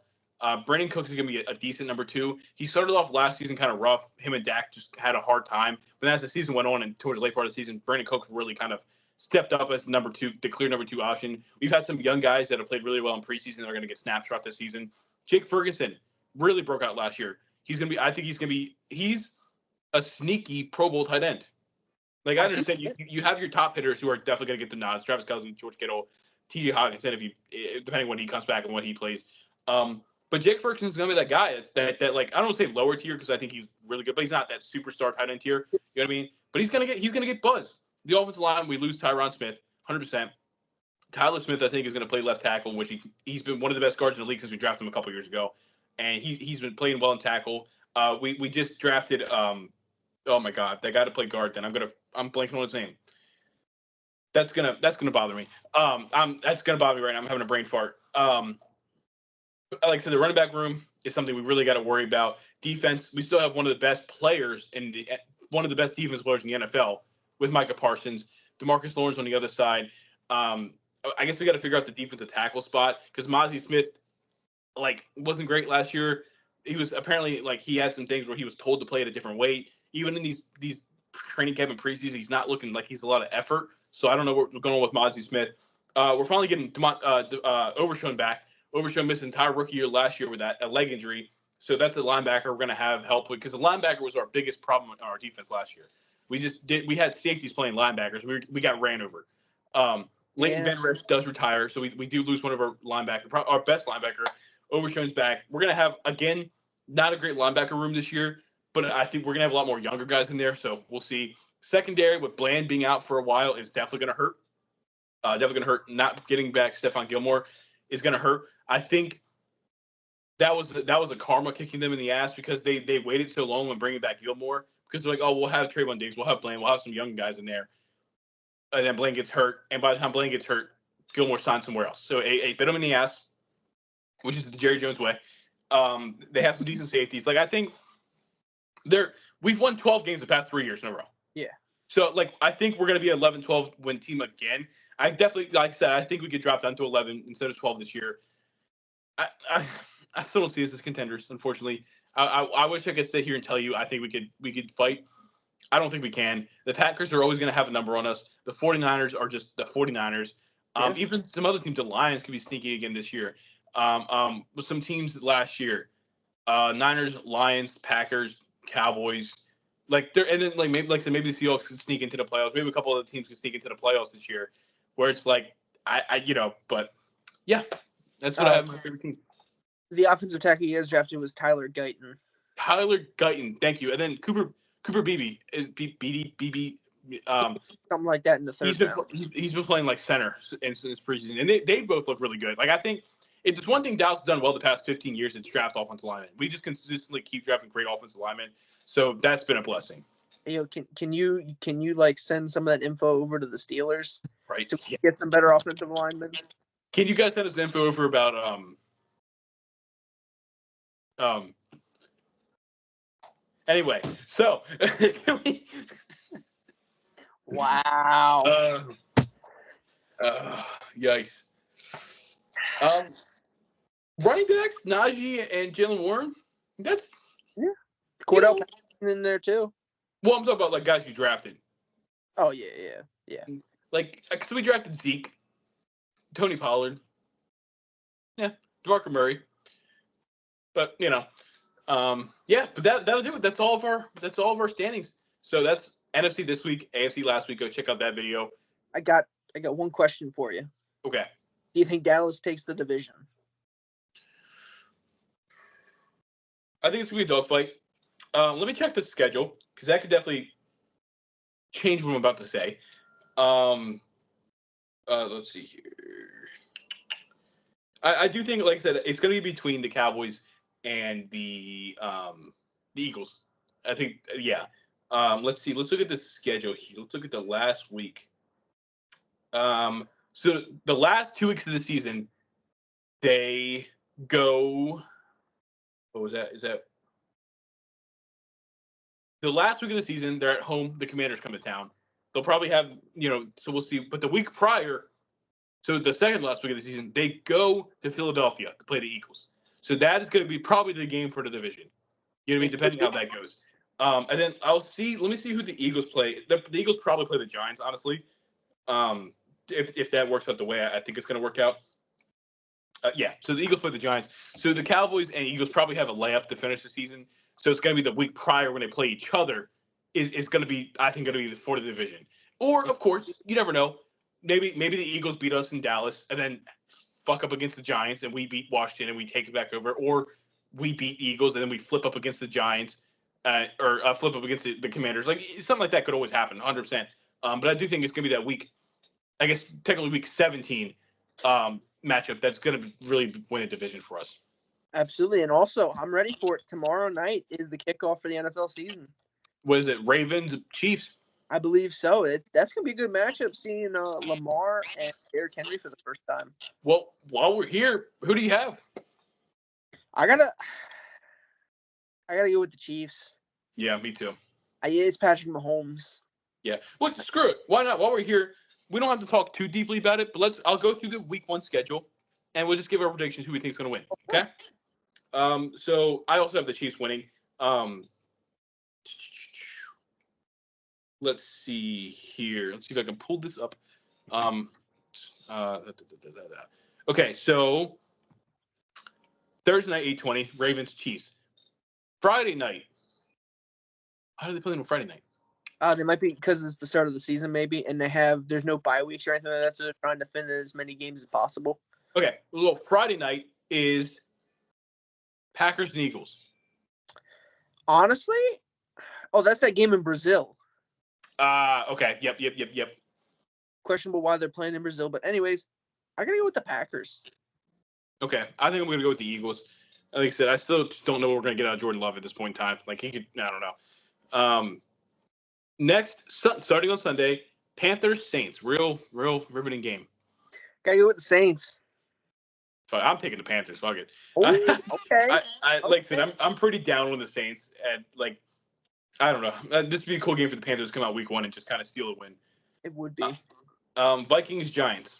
Brandon Cooks is going to be a decent number 2. He started off last season kind of rough. Him and Dak just had a hard time. But as the season went on and towards the late part of the season, Brandon Cooks really kind of stepped up as the clear number 2 option. We've had some young guys that have played really well in preseason that are going to get snaps throughout this season. Jake Ferguson really broke out last year. He's a sneaky Pro Bowl tight end. Like, I understand you have your top hitters who are definitely going to get the nods. Travis Kelce, George Kittle, T.J. Hockenson, depending when he comes back and when he plays. But Jake Ferguson is going to be that guy that I don't want to say lower tier because I think he's really good, but he's not that superstar tight end tier. You know what I mean? But he's going to get buzz. The offensive line, we lose Tyron Smith, 100%. Tyler Smith, I think, is going to play left tackle, which he's been one of the best guards in the league since we drafted him a couple years ago, and he's been playing well in tackle. We just drafted. Oh my God, that guy to play guard. Then I'm blanking on his name. That's gonna bother me. That's gonna bother me right now. I'm having a brain fart. Like I said, the running back room is something we really got to worry about. Defense, we still have one of the best players one of the best defense players in the NFL with Micah Parsons, DeMarcus Lawrence on the other side. I guess we got to figure out the defensive tackle spot because Mozzie Smith wasn't great last year. He was apparently he had some things where he was told to play at a different weight. Even in these training camp and preseason, he's not looking like he's a lot of effort. So I don't know what's going on with Mozzie Smith. We're finally getting Overshown back. Overshown missed an entire rookie year last year with a leg injury. So that's a linebacker we're going to have help with because the linebacker was our biggest problem in our defense last year. We had safeties playing linebackers. We got ran over. Leighton Van Der Esch does retire, so we do lose one of our linebackers, our best linebacker. Overshown's back. We're going to have, again, not a great linebacker room this year, but I think we're going to have a lot more younger guys in there, so we'll see. Secondary, with Bland being out for a while, is definitely going to hurt. Definitely going to hurt. Not getting back Stephon Gilmore is going to hurt. I think that was a karma kicking them in the ass because they waited so long on bringing back Gilmore because they're like, oh, we'll have Trayvon Diggs, we'll have Bland, we'll have some young guys in there. And then Bland gets hurt, and by the time Bland gets hurt, Gilmore signed somewhere else. So a bit of in the ass, which is the Jerry Jones way. They have some decent safeties. I think we've won 12 games the past 3 years in a row. Yeah. So, I think we're going to be an 11-12 win team again. I definitely, like I said, I think we could drop down to 11 instead of 12 this year. I still don't see us as contenders, unfortunately. I wish I could sit here and tell you I think we could fight. I don't think we can. The Packers are always going to have a number on us. The 49ers are just the 49ers. Yeah. Even some other teams, the Lions, could be sneaky again this year. With some teams last year, Niners, Lions, Packers, Cowboys, maybe the Seahawks could sneak into the playoffs. Maybe a couple of the teams could sneak into the playoffs this year, where it's but yeah, that's what I have my favorite team. The offensive tackle you guys drafted was Tyler Guyton. Thank you. And then Cooper Beebe is BB. Something like that in the third round. He's been playing center in this preseason, and they both look really good. I think it's one thing Dallas has done well the past 15 years is draft offensive linemen. We just consistently keep drafting great offensive linemen, so that's been a blessing. Can you send some of that info over to the Steelers, right, to get some better offensive linemen? Can you guys send us the info over about Anyway, so wow. Yikes. Running backs, Najee and Jalen Warren. That's Cordell Patterson in there too. Well, I'm talking about guys you drafted. Oh yeah. So we drafted Zeke. Tony Pollard. Yeah, DeMarco Murray. But but that'll do it. That's all of our standings. So that's NFC this week, AFC last week. Go check out that video. I got one question for you. Okay. Do you think Dallas takes the division? I think it's gonna be a dogfight. Let me check the schedule because that could definitely change what I'm about to say. Let's see here. I do think, like I said, it's going to be between the Cowboys and the Eagles. I think, yeah. Let's see. Let's look at the schedule here. Let's look at the last week. So the last 2 weeks of the season, they go. What was that? Is that the last week of the season? They're at home. The Commanders come to town. They'll probably have, so we'll see. But the week prior, so the second last week of the season, they go to Philadelphia to play the Eagles. So that is going to be probably the game for the division. You know what I mean? Depending how that goes. And then let me see who the Eagles play. The Eagles probably play the Giants, honestly. If that works out the way I think it's going to work out. Yeah, so the Eagles play the Giants. So the Cowboys and Eagles probably have a layup to finish the season. So it's going to be the week prior when they play each other is going to be, I think, going to be for the division. Or, of course, you never know. Maybe the Eagles beat us in Dallas and then fuck up against the Giants and we beat Washington and we take it back over. Or we beat Eagles and then we flip up against the Giants or flip up against the Commanders. Like, something like that could always happen, 100%. But I do think it's going to be that week, I guess, technically week 17 matchup that's going to really win a division for us. Absolutely. And also, I'm ready for it. Tomorrow night is the kickoff for the NFL season. What is it, Ravens, Chiefs? I believe so. That's going to be a good matchup, seeing Lamar and Derrick Henry for the first time. Well, while we're here, who do you have? I gotta go with the Chiefs. Yeah, me too. It's Patrick Mahomes. Yeah. Well, screw it. Why not? While we're here, we don't have to talk too deeply about it, but I'll go through the week 1 schedule, and we'll just give our predictions who we think is going to win. Okay? So I also have the Chiefs winning. Let's see here. Let's see if I can pull this up. Okay, so Thursday night, 8:20, Ravens, Chiefs. Friday night. How do they play on Friday night? They might be because it's the start of the season, maybe, and there's no bye weeks or anything like that, so they're trying to finish as many games as possible. Okay, well, Friday night is Packers and Eagles. Honestly, that's that game in Brazil. Okay, yep. Questionable why they're playing in Brazil, but anyways, I gotta go with the Packers. Okay, I think I'm gonna go with the Eagles. Like I said, I still don't know what we're gonna get out of Jordan Love at this point in time. Like, he could, I don't know. Next, starting on Sunday, Panthers Saints, real riveting game. Gotta go with the Saints. Fuck, I'm taking the Panthers. Fuck it. Okay. Like I said, I'm pretty down on the Saints, and like, I don't know. This would be a cool game for the Panthers to come out week 1 and just kind of steal a win. It would be. Vikings Giants.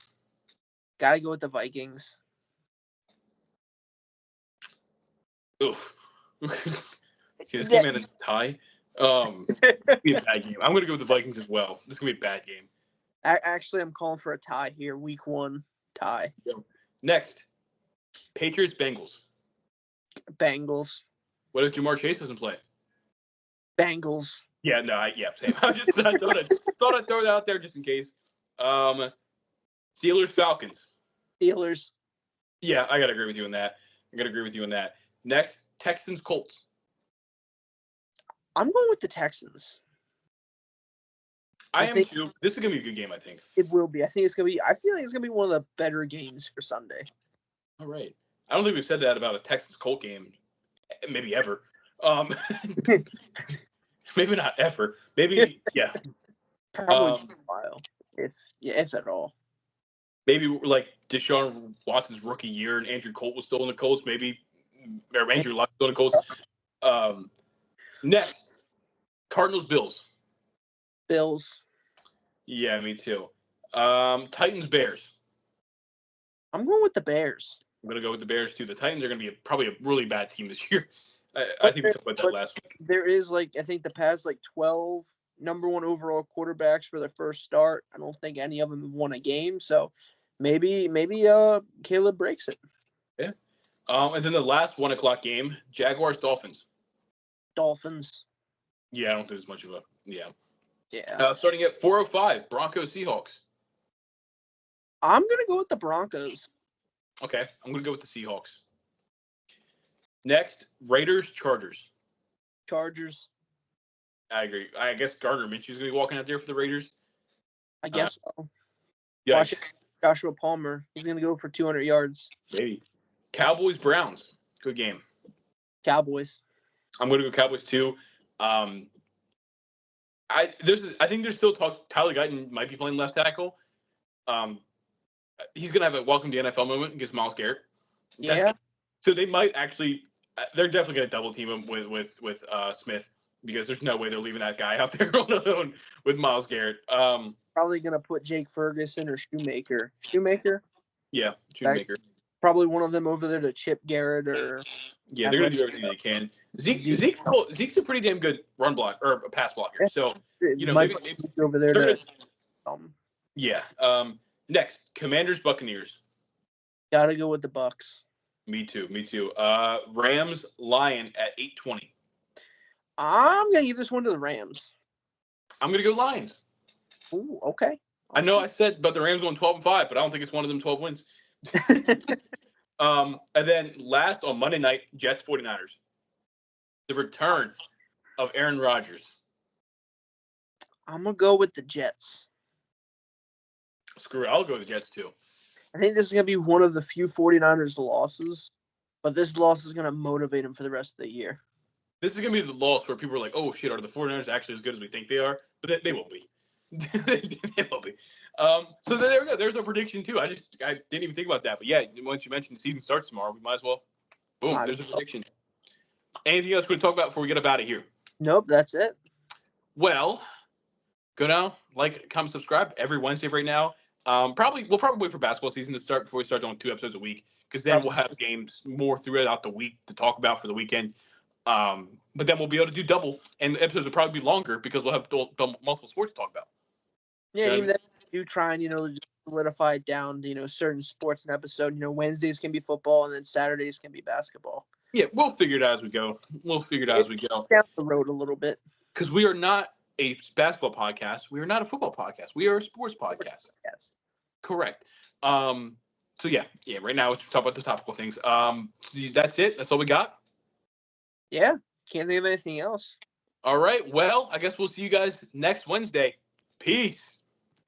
Gotta go with the Vikings. Oof. Okay, this game had a tie. It's be a bad game. I'm gonna go with the Vikings as well. This is gonna be a bad game. Actually, I'm calling for a tie here. Week 1 tie. Next, Patriots Bengals. Bengals. What if Jamar Chase doesn't play? Bengals. Yeah, no, same. I thought I'd throw that out there just in case. Steelers Falcons. Steelers. Yeah, I gotta agree with you on that. Next, Texans Colts. I'm going with the Texans. I am too. This is gonna be a good game, I think. It will be. I feel like it's gonna be one of the better games for Sunday. All right. I don't think we've said that about a Texans Colt game, maybe ever. Maybe not ever. Maybe yeah. Probably for a while, if at all. Maybe like Deshaun Watson's rookie year and Andrew Colt was still in the Colts. Maybe or Andrew Luck still in the Colts. Next, Cardinals Bills. Bills. Yeah, me too. Titans Bears. I'm going with the Bears. I'm gonna go with the Bears too. The Titans are gonna be probably a really bad team this year. I think we talked about that last week. There is I think the past 12 number 1 overall quarterbacks for their first start. I don't think any of them have won a game. So Maybe Caleb breaks it. Yeah. And then the last 1 o'clock game, Jaguars Dolphins. Dolphins. Yeah, I don't think it's much of a Yeah. Starting at 4:05, Broncos Seahawks. I'm gonna go with the Broncos. Okay, I'm gonna go with the Seahawks. Next, Raiders Chargers. Chargers. I agree. I guess Gardner Minshew's gonna be walking out there for the Raiders. I guess so. Watch Joshua Palmer. He's gonna go for 200 yards. Maybe. Cowboys Browns. Good game. Cowboys. I'm gonna go Cowboys too. I think there's still talk. Tyler Guyton might be playing left tackle. He's gonna have a welcome to NFL moment against Myles Garrett. Yeah. So they might actually. They're definitely gonna double team him with Smith because there's no way they're leaving that guy out there alone with Myles Garrett. Probably gonna put Jake Ferguson or Shoemaker. Shoemaker. Yeah, Shoemaker. Probably one of them over there to Chip Garrett or. Yeah, they're gonna do everything they can. Zeke's a pretty damn good run block or a pass blocker. So maybe over there to. Yeah. Next, Commanders Buccaneers. Gotta go with the Bucks. Me too. Rams Lion at 8:20. I'm gonna give this one to the Rams. I'm gonna go Lions. Ooh, okay. I know I said about the Rams going 12-5, but I don't think it's one of them 12 wins. And then last on Monday night, Jets 49ers. The return of Aaron Rodgers. I'm gonna go with the Jets. Screw it, I'll go with the Jets too. I think this is gonna be one of the few 49ers losses, but this loss is gonna motivate them for the rest of the year. This is gonna be the loss where people are like, "Oh shit, are the 49ers actually as good as we think they are?" But they won't be. They won't be. So there we go. There's no prediction too. I didn't even think about that. But yeah, once you mentioned the season starts tomorrow, we might as well. Boom. There's a prediction. Anything else we can talk about before we get up out of here? Nope, that's it. Well, go now, like, comment, subscribe every Wednesday right now. We'll probably wait for basketball season to start before we start doing 2 episodes a week, because then we'll have games more throughout the week to talk about for the weekend. But then we'll be able to do double, and the episodes will probably be longer because we'll have multiple sports to talk about. Yeah, even that do try and just solidify it down to certain sports an episode. Wednesdays can be football, and then Saturdays can be basketball. Yeah, we'll figure it out as we go. Down the road a little bit. Because we are not a basketball podcast. We are not a football podcast. We are a sports podcast. Yes. Correct. So yeah. Right now let's talk about the topical things. That's it. That's all we got. Yeah. Can't think of anything else. All right. Well, I guess we'll see you guys next Wednesday. Peace.